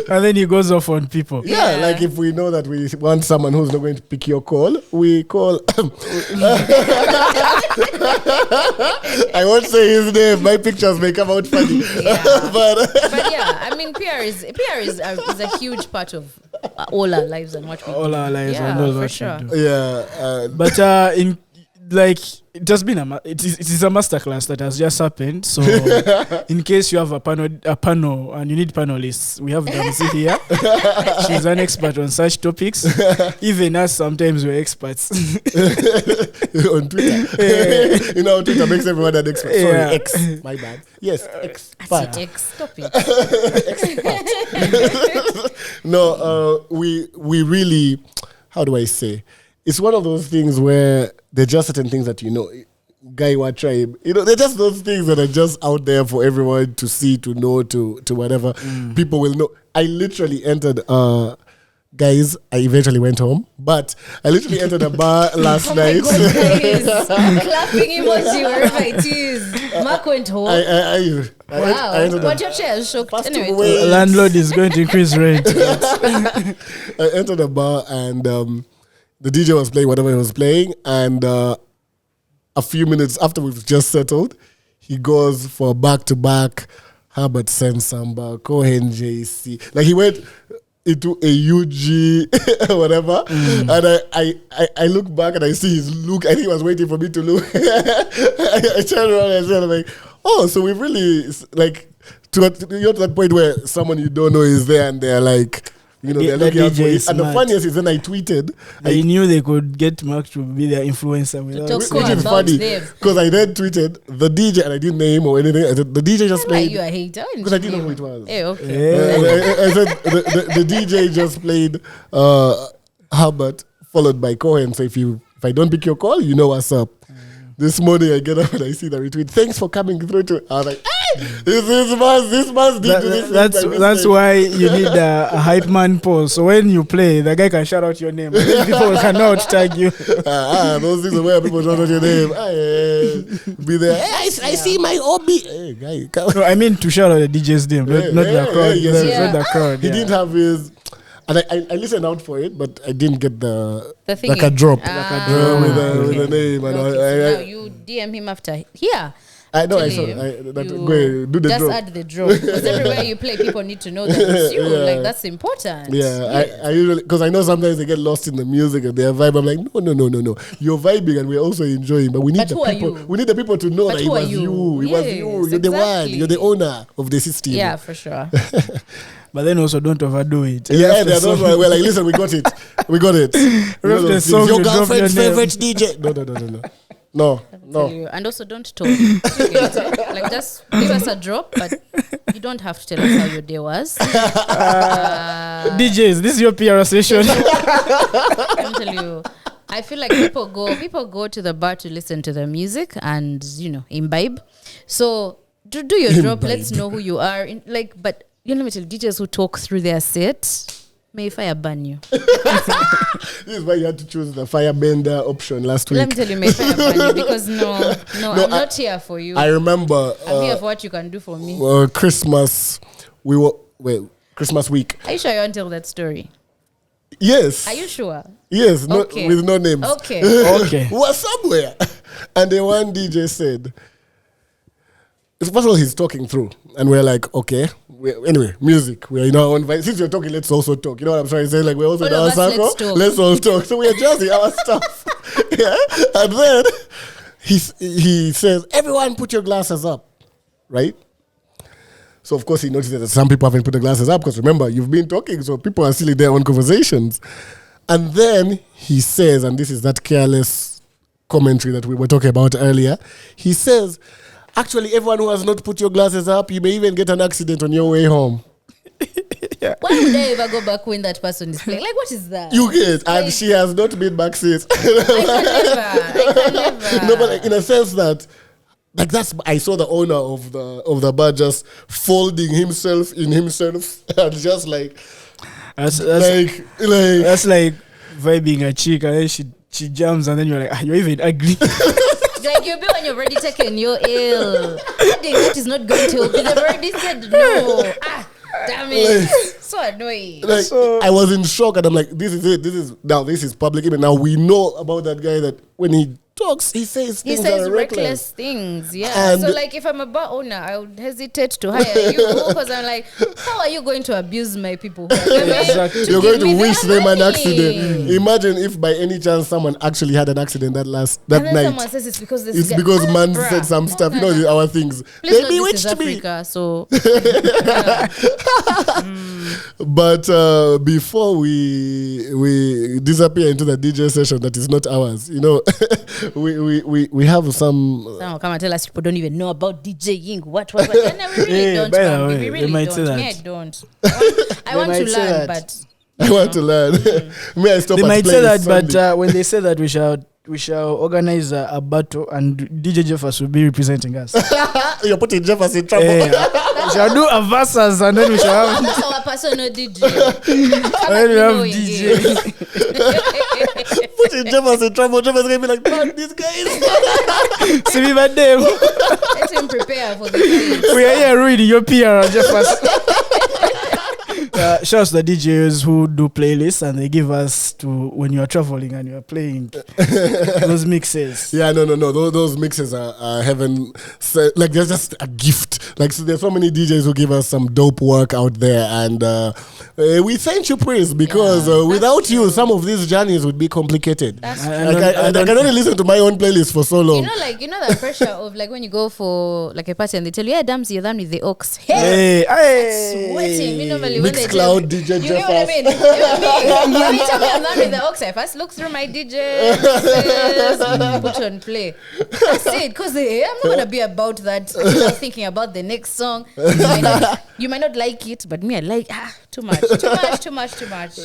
And then he goes off on people. Yeah, like if we know that we want someone who's not going to pick your call, we call. I won't say his name. My pictures may come out funny. But yeah, I mean, PR is a huge part of all our lives and what we do. All our lives and all for what sure. we do. Yeah. But in like it has been it is a masterclass that has just happened. So, in case you have a panel and you need panelists, we have Damsi here. She's an expert on such topics. Even us, sometimes we're experts on Twitter. You know, Twitter makes everyone an expert. Sorry, X. My bad. Yes, expert. Stop it. No, we really. How do I say? It's one of those things where there are just certain things that Gaiwa tribe. They're just those things that are just out there for everyone to see, to know, to whatever. People will know. I literally entered. Guys, I eventually went home, but I literally entered a bar last night. God, guys. Clapping emoji wherever it is. Mark went home. Wow. What your chair is shocked. Anyway, landlord is going to increase rent. I entered a bar and the DJ was playing whatever he was playing, and a few minutes after we've just settled, he goes for back-to-back Herbert Sensamba, Cohen JC. Like he went into a UG whatever, and I look back and I see his look. I think he was waiting for me to look. I turned around and I said, I'm like, oh, so we've really like you're to that point where someone you don't know is there and they're like, they're looking out for you. And the funniest is then I tweeted. They knew they could get Mark to be their influencer without which is funny because I then tweeted the DJ and I didn't name him or anything. I said the DJ just played. You a hater? Because I didn't know who it was. Hey, okay. I said the DJ just played Herbert followed by Cohen. So if I don't pick your call, you know what's up. This morning I get up and I see the retweet. Thanks for coming through to. I was like, hey, this must did this. That's why you need a hype man pose. So when you play, the guy can shout out your name. People cannot tag you. Those things are where people shout out your name. Be there. Hey, I see my hobby. Hey, guy. No, I mean to shout out the DJ's name, not the crowd. Not the crowd. He didn't have his. And I listened out for it, but I didn't get the thing like a drop with the name. And so now you DM him after here. I know. I saw. Do the just drop. add the drop because everywhere you play, people need to know that it's you. Like that's important. Yeah, I usually because I know sometimes they get lost in the music and their vibe. I'm like, no. You're vibing and we're also enjoying, but we need the people. We need the people to know that it was you. It was you. You're the one. You're the owner of the system. Yeah, for sure. But then also don't overdo it. Yeah, we're like, listen, we got it. Your girlfriend's favorite DJ. No. And also don't talk. Like just give us a drop, but you don't have to tell us how your day was. DJs, this is your PR session. I'm telling you. I feel like people go to the bar to listen to the music and imbibe. So do your drop. Let's know who you are. But let me tell you, DJs who talk through their set, may fire ban you. This is why you had to choose the firebender option last week. Let me tell you, may fire ban you because no, I'm not here for you. I remember. I'm here for what you can do for me. Christmas week. Are you sure you want to tell that story? Yes. Are you sure? Yes, okay. With no names. Okay. Okay. We were somewhere. And then one DJ said, first of all, he's talking through. And we're like, okay. Anyway, music. We're in our own vibe. Since you're talking, let's also talk. You know what I'm trying to say? Like, we're also in our circle. Let's all talk. So we're adjusting our stuff. Yeah. And then he says, everyone put your glasses up. Right? So, of course, he noticed that some people haven't put the glasses up because, remember, you've been talking, so people are still in their own conversations. And then he says, and this is that careless commentary that we were talking about earlier, he says, actually, everyone who has not put your glasses up, you may even get an accident on your way home. Yeah. Why would I ever go back when that person is playing? Like, what is that? You get, and she has not been back since. I can never. No, but like, in a sense that, like I saw the owner of the bar just folding himself in himself and just like that's like vibing a chick and then she jumps and then you're like, you're even ugly. Like you'll be when you've already taken your ill. That is not going to help. They've already said no. Damn it. So annoying. Like, I was in shock and I'm like, this is it. This is public image. Now we know about that guy that when he talks, he says things that He says are reckless things, yeah. And so like, if I'm a bar owner, I would hesitate to hire you because I'm like, how are you going to abuse my people? Exactly. You're going to give me wish their them an money. accident. Imagine if by any chance someone actually had an accident that And then night. someone says it's because this It's guy. because man Bruh. said some stuff. You know, our things. Please They know this is bewitched me. Africa, so But before we disappear into the DJ session that is not ours, you know, we have some. someone come and tell us people don't even know about DJing. What? And we really don't. by the Bambi. way, We they really might don't. say that. Me, I don't. I want They to might say learn, that. but I want to learn. Me, I stop They at might say that, playlist Sunday. but when they say that, we shall organize a battle, and DJ Jeffers will be representing us. You're putting Jeffers in trouble. We shall do a versus, and then we shall have. that's our personal DJ. Then we have DJ. Putting Jeffers in trouble. Jeffers gonna be like, man, these guys. See me by them. Let him prepare for the things. We are here reading your PR, Jeffers. Shouts to the DJs who do playlists and they give us to when you are traveling and you are playing those mixes. Yeah, no. Those mixes are heaven. So, like, they're just a gift. Like, so there's so many DJs who give us some dope work out there, and we thank you, praise, because without you, some of these journeys would be complicated. That's I can only listen to my own playlist for so long. you know that pressure of like when you go for like a party and they tell you, yeah, Damsy, you're done with the aux. Hey. Sweating. Me normally when they Mixcloud, tell DJ you get what I mean? You know what I mean? When you tell me I'm done with the aux, I first look through my DJ mixes, put on play. That's it, because I'm not gonna be about that. I'm not thinking about the next song. You might not like it, but me, I like too much.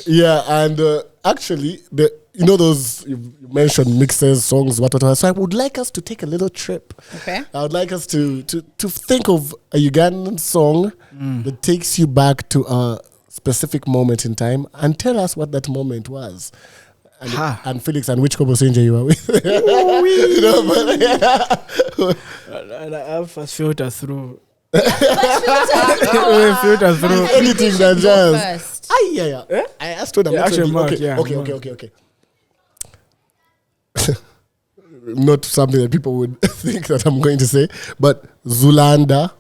Yeah, and actually, those you mentioned mixes, songs, what. So I would like us to take a little trip. Okay. I would like us to think of a Ugandan song that takes you back to a specific moment in time and tell us what that moment was. And Felix, and which Kobo Senja you are with. And I have first filter through. Filter through. Anything that just. first. Yeah. I asked what I'm okay. Not something that people would think that I'm going to say, but Zulanda,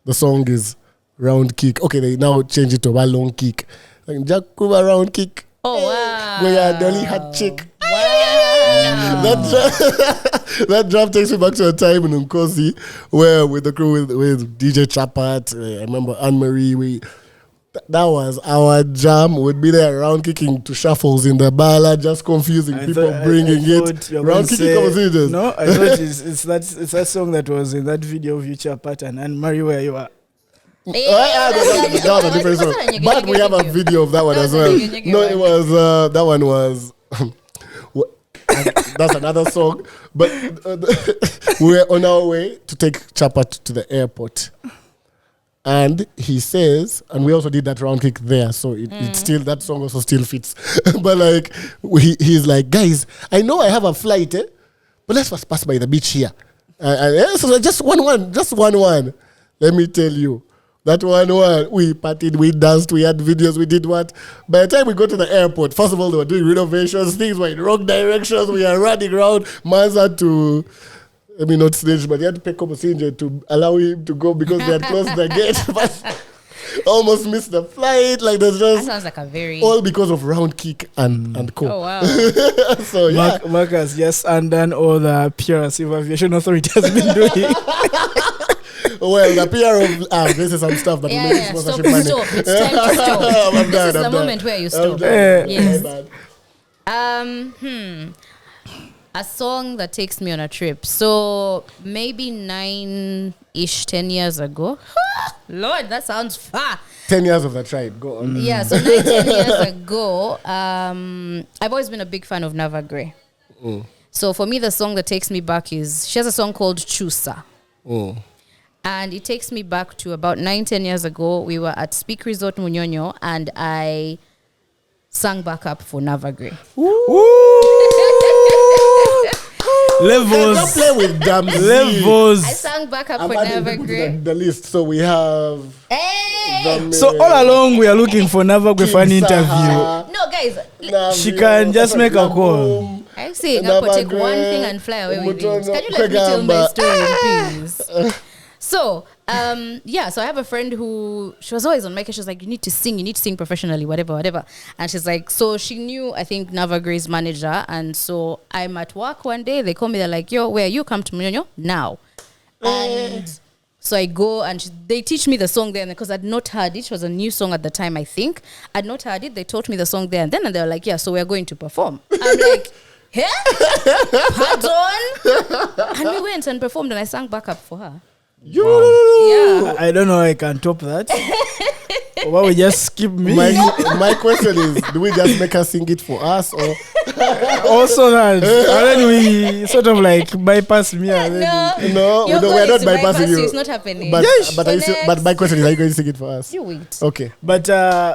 the song is round kick. Okay, they now change it to a long kick. Like Jakuba round kick. Oh wow! Where Dolly had chick. Wow. That drop takes me back to a time in Nkosi where with the crew with DJ Chapat, I remember Anne Marie, that was our jam. We'd be there round kicking to shuffles in the bala, just confusing people, bringing it. Round kicking conversations. No, I thought it's that song that was in that video of you Chapat and Anne Marie where you are. That was a different song. But we have a video of that one as well. No, it was that one was. That's another song. But we were on our way to take Chapat to the airport. And he says, and we also did that round kick there, so it still, that song also still fits. But like, he's like, guys, I know I have a flight, but let's first pass by the beach here. So just one. Let me tell you, that one, we partied, we danced, we had videos, we did what? By the time we got to the airport, first of all, they were doing renovations, things were in wrong directions, we are running around. Man's had to, not stage, but they had to pay Komosinje to allow him to go because they had closed the gate. But almost missed the flight. Like there's just that sounds like a very all because of round kick and co. Oh wow! So yeah, Marcus, yes, and then all the PRS Aviation Authority has been doing. Well, the PR of this is some stuff that will make sponsorship money. Stop. It's time to stop. I'm done. This is the moment where you stop. Yes. A song that takes me on a trip. So maybe 9-ish, 10 years ago. Lord, that sounds far. 10 years of the tribe. Go on. Yeah, so 9-10 years ago, I've always been a big fan of Nava Grey. So for me, the song that takes me back is, she has a song called Chusa. And it takes me back to about 9-10 years ago. We were at Speak Resort Munyonyo and I sang back up for Nava Grey. Levels. Don't play with damn Levels. I sang back up for Nava Grey. The list. So we have. Hey! So all along we are looking for Nava Grey for an interview. No, guys. She can just make a call. I see. Ngapo, take one thing and fly away with it. Can you let me tell my story, please? So, so I have a friend who, she was always on mic and she was like, you need to sing professionally, whatever. And she's like, so she knew, I think, Nava Gray's manager. And so I'm at work one day, they call me, they're like, yo, where you come to Munyonyo now? And so I go and they teach me the song there because I'd not heard it. It was a new song at the time, I think. I'd not heard it. They taught me the song there and then, and they were like, yeah, so we're going to perform. I'm like, yeah? Pardon? And we went and performed and I sang backup for her. Wow. Yeah. I don't know I can top that. Why we just skip me? My question is, do we just make her sing it for us or Also that. And then we sort of like bypass me. No, we're not bypassing you. It's not happening. But my question is, are you going to sing it for us? You wait. Okay. But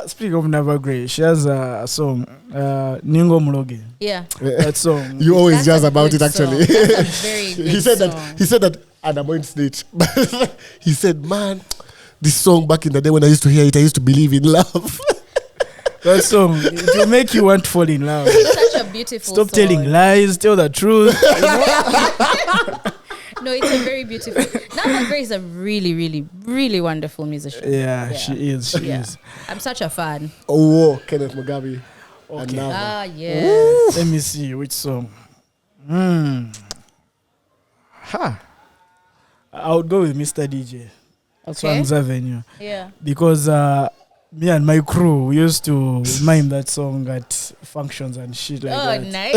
speaking of Nava Gray, she has a song, Ningo Muloge. Yeah. That song. You always jazz about it, actually. That's a very good He said song. that, and I'm on stage. He said, man, this song back in the day when I used to hear it, I used to believe in love. That song, it will make you want to fall in love. It's such a beautiful Stop song. telling lies, tell the truth. No, it's a very beautiful. Nava Gray is a really, really, really wonderful musician. Yeah, she is. She is. I'm such a fan. Oh, Kenneth Mugabe. Okay. Yeah. Let me see which song. I would go with Mr. DJ. Okay. Swans Avenue. Yeah. Because me and my crew, we used to mime that song at functions and shit like that. Nice.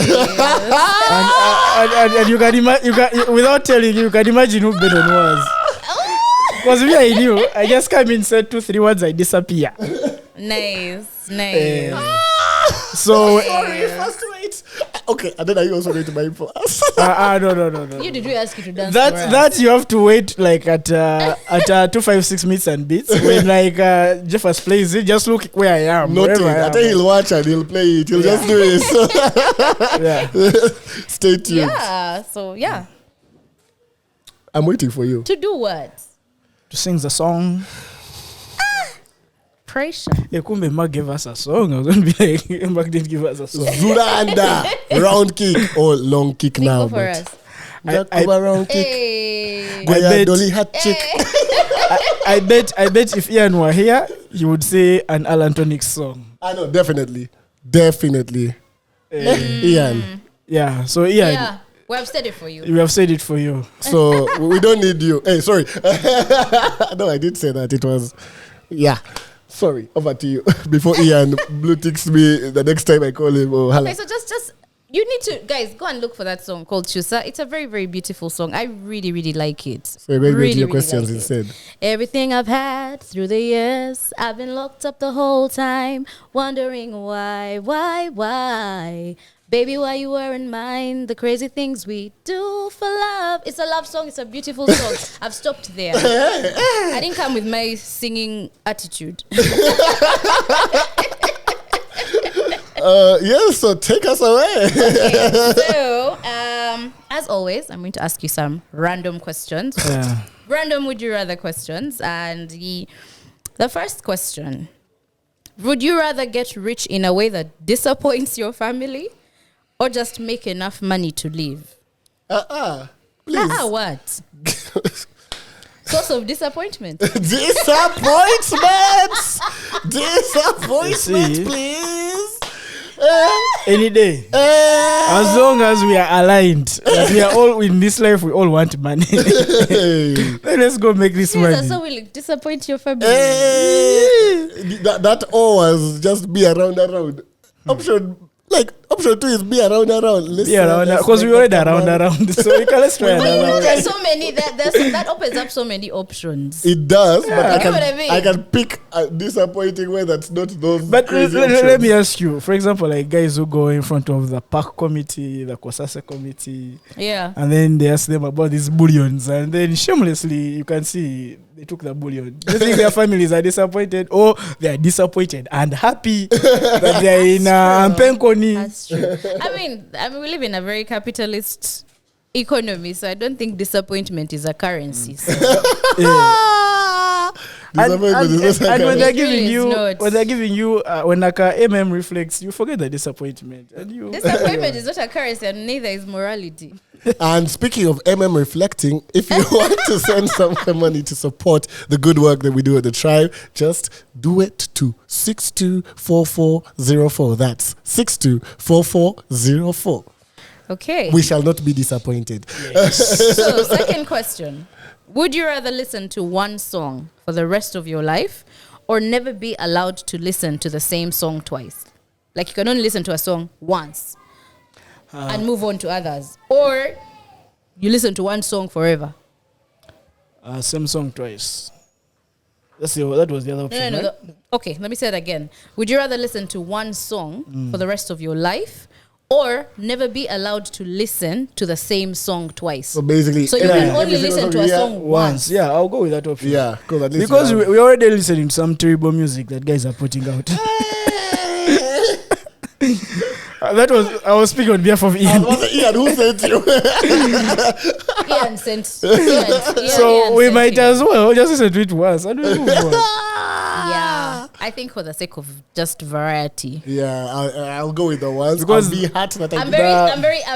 And you can imagine, without telling you can imagine who Benon was. Because me, I knew. I just come in, said 2-3 words, I disappear. Nice. So, Sorry, first wait. Okay, and then are you also going to buy it for us? No. You did we ask you to dance? That you have to wait like at 256 minutes and beats when like Jeffers plays it. Just look where I am. Nothing. I think he'll watch and he'll play it. He'll just do it. So Yeah. Stay tuned. Yeah. So yeah. I'm waiting for you. To do what? To sing the song. Pressure. Yeah, Kumbe Mark gave us a song. I was going to be like, Mark didn't give us a song. Zuranda. Round kick or long kick Sing now. for us. Jacoba round kick. Hey. Goya Dolly hat chick. I bet if Ian were here, he would say an Alan Tonic song. I know, definitely. Ian. Yeah, so Ian, Yeah. We have said it for you. we have said it for you. So we don't need you. Hey, sorry. No, I did say that. It was, yeah. Sorry, over to you. Before Ian blue ticks me the next time I call him. Oh, hello. Okay, so just you need to, guys, go and look for that song called Chusa. It's a very, very beautiful song. I really, really like it. So you're going to really, get your really questions like it. instead. Everything I've had through the years, I've been locked up the whole time, wondering why. Baby, why you weren't mine? The crazy things we do for love. It's a love song. It's a beautiful song. I've stopped there. I didn't come with my singing attitude. Yes, so take us away. Okay, so, as always, I'm going to ask you some random questions. Yeah. Random would you rather questions. And the first question, would you rather get rich in a way that disappoints your family or just make enough money to live? Please. What? Source of disappointment. Disappointments, See? please. Any day. As long as we are aligned, like we are all in this life, we all want money. Let's go make this money. So will it disappoint your family? That all was just be around. Option 2 is be around. Because we already around. So we can let's try another. There's so many that opens up so many options. It does, but You know what I mean? I can pick a disappointing way that's not those. But crazy let me ask you, for example, like guys who go in front of the park committee, the Kosase committee, Yeah. and then they ask them about these bullions, and then shamelessly you can see they took the bullion. Do you think their families are disappointed, or they are disappointed and happy that they are in Mpenkoni? That's true. I mean, we live in a very capitalist economy, so I don't think disappointment is a currency. So. Disappointment is not and when they're It giving really is you, not. when like a MM reflects, you forget the disappointment. And you Disappointment is not a currency, and neither is morality. And speaking of reflecting, if you want to send some money to support the good work that we do at the tribe, just do it to 624404. That's 624404. Okay. We shall not be disappointed. So, second question. Would you rather listen to one song for the rest of your life or never be allowed to listen to the same song twice? Like you can only listen to a song once and move on to others. Or you listen to one song forever. same song twice. That was the other option. No. Okay, let me say it again. Would you rather listen to one song for the rest of your life or never be allowed to listen to the same song twice? So basically, so you can only listen to a song once. Yeah, I'll go with that option. Yeah, because we're already listening to some terrible music that guys are putting out. I was speaking on behalf of Ian. Ian, who sent you? Ian sent. So we might as well just listen to it once and we move on. Yeah, I think for the sake of just variety. Yeah, I'll go with the ones. Because I'll be hurt that I'm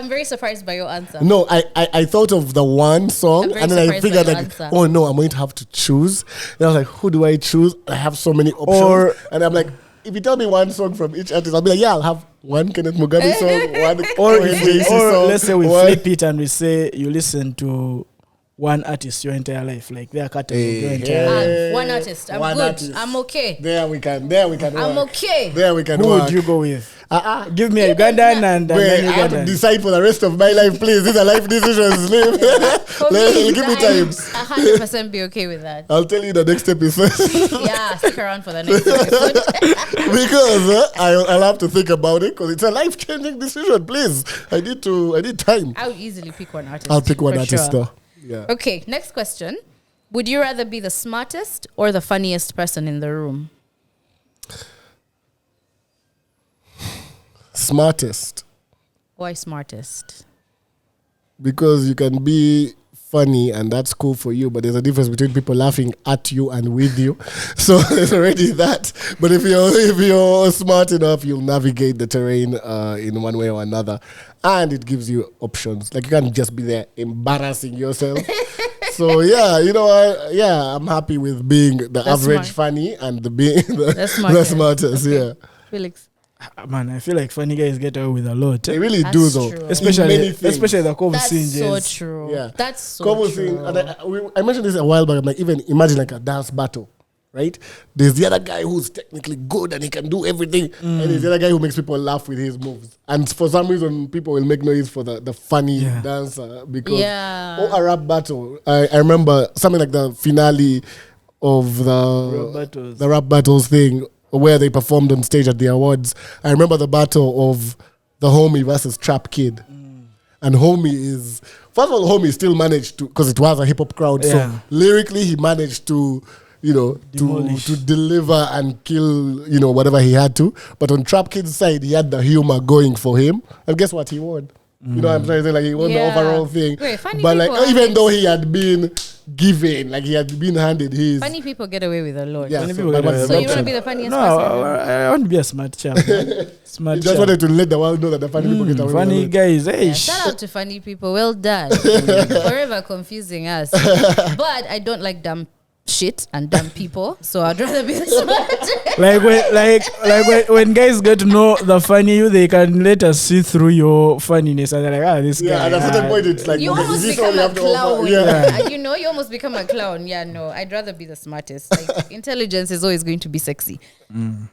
very surprised by your answer. No, I thought of the one song and then I figured like, oh no, I'm going to have to choose. And I was like, who do I choose? I have so many options. And I'm like, if you tell me one song from each artist, I'll be like, yeah, I'll have one Kenneth Mugabe song, one or song. Let's say we flip it and we say you listen to one artist your entire life, like their catalog your entire life. One artist. I'm good. Artist. I'm okay. There we can. I'm okay. There we can. Who would you go with? Give me a Ugandan and wait, I have to decide for the rest of my life, please. These are life decisions. Give me time. 100% be okay with that. I'll tell you the next episode. Yeah, stick around for the next episode. Because I'll have to think about it because it's a life-changing decision. Please, I need time. I would easily pick one artist. I'll pick one artist though. Yeah. Okay, next question. Would you rather be the smartest or the funniest person in the room? Smartest. Why smartest? Because you can be funny and that's cool for you, but there's a difference between people laughing at you and with you. So there's already that. But if you're smart enough, you'll navigate the terrain in one way or another. And it gives you options. Like you can't just be there embarrassing yourself. So yeah, you know what? Yeah, I'm happy with being the average funny and being the smartest. Okay. Yeah. Felix. Man, I feel like funny guys get away with a lot. They really do though. True. Especially the cover scene. That's so true. Yeah. That's so cover true. scene, and I mentioned this a while back. I'm like, even imagine like a dance battle, right? There's the other guy who's technically good and he can do everything. And there's the other guy who makes people laugh with his moves. And for some reason, people will make noise for the funny dancer because or a rap battle. I remember something like the finale of the rap battles thing, where they performed on stage at the awards. I remember the battle of the Homie versus Trap Kid. And Homie is... First of all, Homie still managed to... Because it was a hip-hop crowd. Yeah. So lyrically, he managed to, to deliver and kill, whatever he had to. But on Trap Kid's side, he had the humor going for him. And guess what? He won. You know what I'm trying to say? Like, he won the overall thing. Wait, but like, even though he had been given, like he had been handed his... Funny people get away with a lot. Yeah, so you want to be the funniest person? I want to be a smart chap. Smart just wanted to let the world know that the funny people get away with funny guys. Hey, shout out to funny people. Well done. Forever confusing us. But I don't like dumb shit and dumb people, so I'd rather be the smart. when guys get to know the funny you, they can let us see through your funniness, and they're like, this guy. Yeah, at a certain point, it's like you almost become a clown. You almost become a clown. Yeah, no, I'd rather be the smartest. Like, intelligence is always going to be sexy. Well,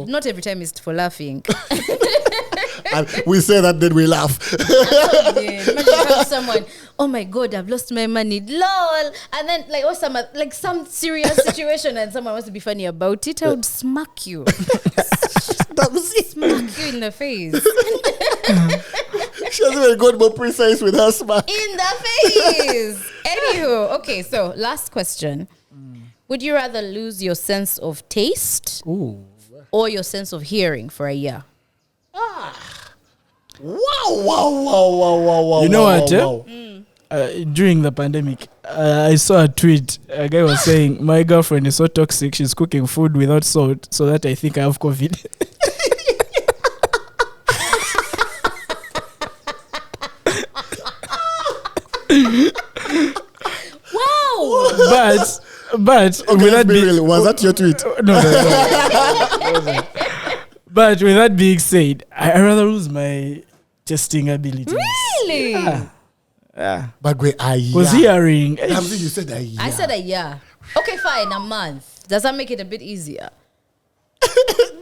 not every time is for laughing. And we say that, then we laugh. Imagine someone, oh my God, I've lost my money, lol. And then some serious situation and someone wants to be funny about it, I would smack you. Smack you in the face. She hasn't even got more precise with her smack. In the face. Anywho, okay, so last question. Would you rather lose your sense of taste or your sense of hearing for a year? Wow. You know what? during the pandemic, I saw a tweet. A guy was saying, "My girlfriend is so toxic. She's cooking food without salt, so that I think I have COVID." Wow. But Okay, with let's that be real. Was that your tweet? no. But with that being said, I rather lose my testing abilities. Really? Yeah. But wait, Was hearing. Ramsey, you said I said a year. Okay, fine, a month. Does that make it a bit easier?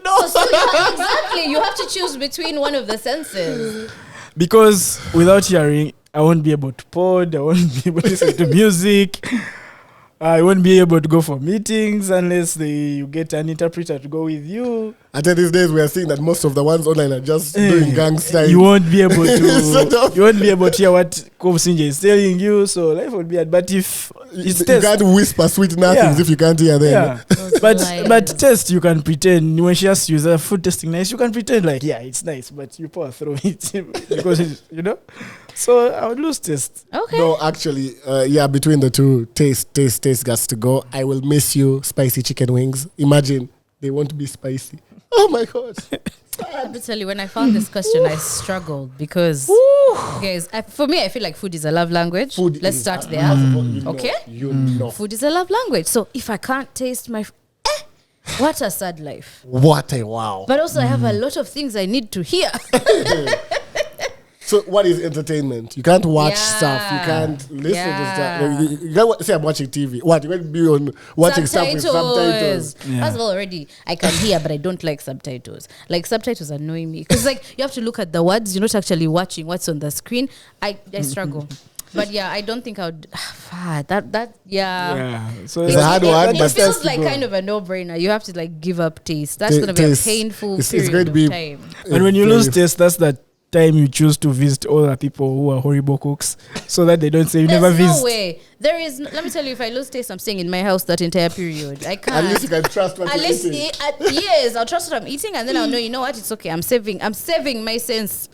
no. So exactly. You have to choose between one of the senses. Because without hearing, I won't be able to pod. I won't be able to listen to music. I won't be able to go for meetings unless you get an interpreter to go with you. And then these days we are seeing that most of the ones online are just doing gang style. You won't be able to. Sort of. You won't be able to hear what Kovsinja is telling you. So life would be hard. But if it's you test, can't whisper sweet nothings Yeah. if you can't hear them. yeah. Those but liars. test, you can pretend. When she asks you, is the food tasting nice? You can pretend like, yeah, it's nice, but you power through it because you know. So I would lose test. Okay. No, actually, yeah, between the two, taste got to go. I will miss you, spicy chicken wings. Imagine they won't be spicy. Oh my God. I have to tell you, when I found this question, I struggled because, guys, for me, I feel like food is a love language. Food Let's is start a there. love- Okay. You know. Food is a love language. So if I can't taste my, what a sad life. What a wow. But also, I have a lot of things I need to hear. So what is entertainment? You can't watch Yeah. stuff. You can't listen Yeah. to stuff. You can't say I'm watching TV. What? You can't be on watching stuff with subtitles. Yeah. First of all, already I can hear, but I don't like subtitles. Like subtitles annoy me because like you have to look at the words. You're not actually watching what's on the screen. I struggle. But yeah, I don't think I would. Yeah. So It's a hard one, It but feels that's like to go. kind of a no-brainer. You have to like give up taste. That's Ta- gonna be a taste. painful It's period going to of be- time. And when you Very- lose taste, that's the time you choose to visit other people who are horrible cooks, so that they don't say you never There's no visit. way. There is. Let me tell you, if I lose taste, I'm staying in my house that entire period. I can't. At least you can trust what At you're least, eating. yes, I'll trust what I'm eating, and then I'll know. You know what? It's okay. I'm saving my sense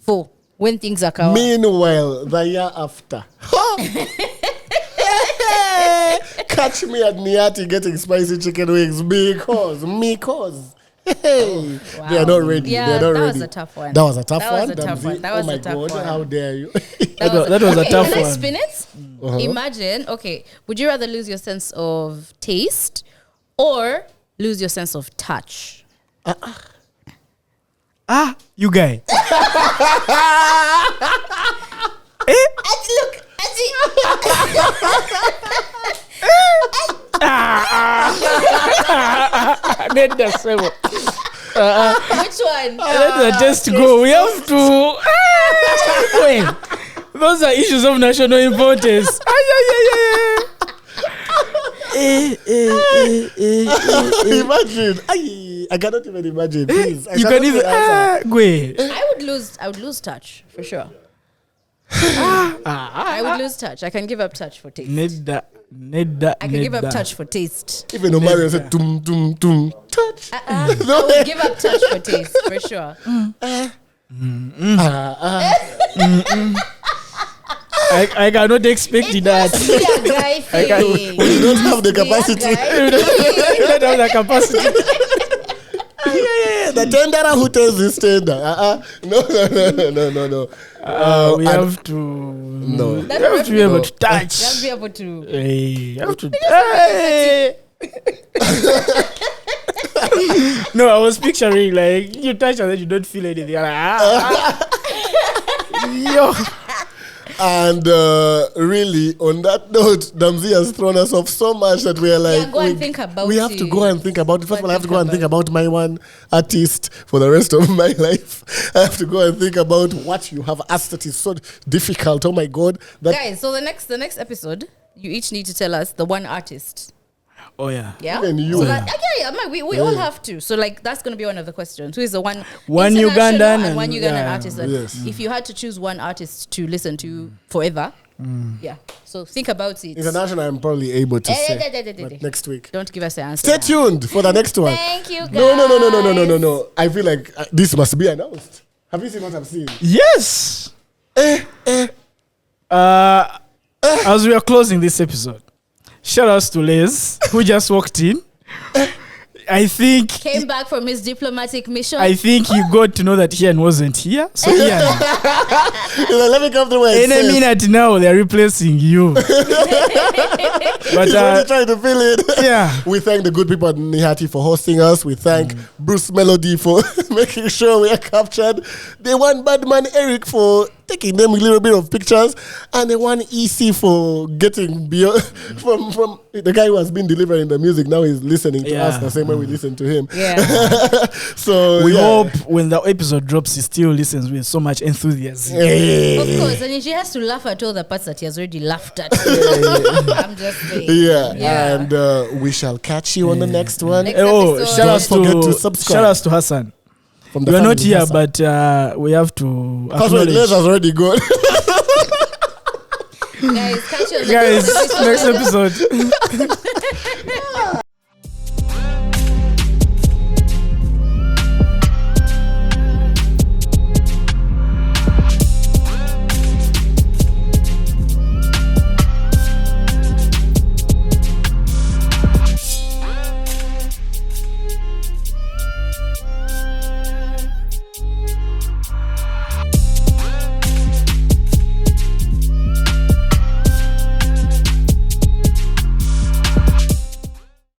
for when things are coming. Meanwhile, the year after. Catch me at Niati getting spicy chicken wings because hey, Wow. they are not ready. Yeah, they are not that ready. was a tough one. That was a tough That one. was a tough Damzi. one. That was oh my a tough God, one. how dare you? That was a tough Can I one. spin it? Imagine. Okay, would you rather lose your sense of taste or lose your sense of touch? You guy. Look, which one? Let just go. We have to. Wait. Those are issues of national importance. Imagine. I cannot even imagine. Please. You can even. Wait. I would lose touch for sure. I would lose touch. I can give up touch for taste. Neda. I can give up touch for taste. Even Omarion said, tum, tum, tum, touch. I would give up touch for taste for sure. I cannot expect that. Be a guy thing. We don't have the Be a capacity. guy You don't have the capacity. Yeah, the tenderer who tells this tender. No. We have to. No. That You have to be able to You touch. have to be able to. Hey, you have to. Hey. No, I was picturing like you touch and then you don't feel anything. You're like, Yo. And really, on that note, Damzi has thrown us off so much that we are like, go and think about we have to it. go and think about it. First of all, I have to go and think about about my one artist for the rest of my life. I have to go and think about what you have asked that is so difficult. Oh my God. That Guys, so the next episode, you each need to tell us the one artist. Oh yeah. Yeah. Even you. So we all have to. So like that's gonna be one of the questions. Who is the one One international Ugandan and one and- Ugandan yeah. artist? That Yes. If you had to choose one artist to listen to forever, yeah. So think about it. International, I'm probably able to say. eh. But next week. Don't give us the answer. Stay tuned for the next one. Thank you, guys. No. I feel like this must be announced. Have you seen what I'm seeing? Yes. As we are closing this episode, shout outs to Les who just walked in. I think came back from his diplomatic mission. I think he got to know that Ian wasn't here. So Ian, let me come to where in a minute now they're replacing you. But he's really trying to fill it. Yeah. We thank the good people at Nihati for hosting us. We thank Bruce Melody for making sure we are captured. They want Badman Eric for taking them a little bit of pictures, and they want EC for getting beyond from the guy who has been delivering the music. Now he's listening to us the same way we listen to him. Yeah. So we hope when the episode drops, he still listens with so much enthusiasm. Of course, and she has to laugh at all the parts that he has already laughed at. I'm just saying. Yeah. And we shall catch you on the next one. Shout out to Hassan. We are not here, but we have to acknowledge. Les has already gone. Guys, catch you on next episode.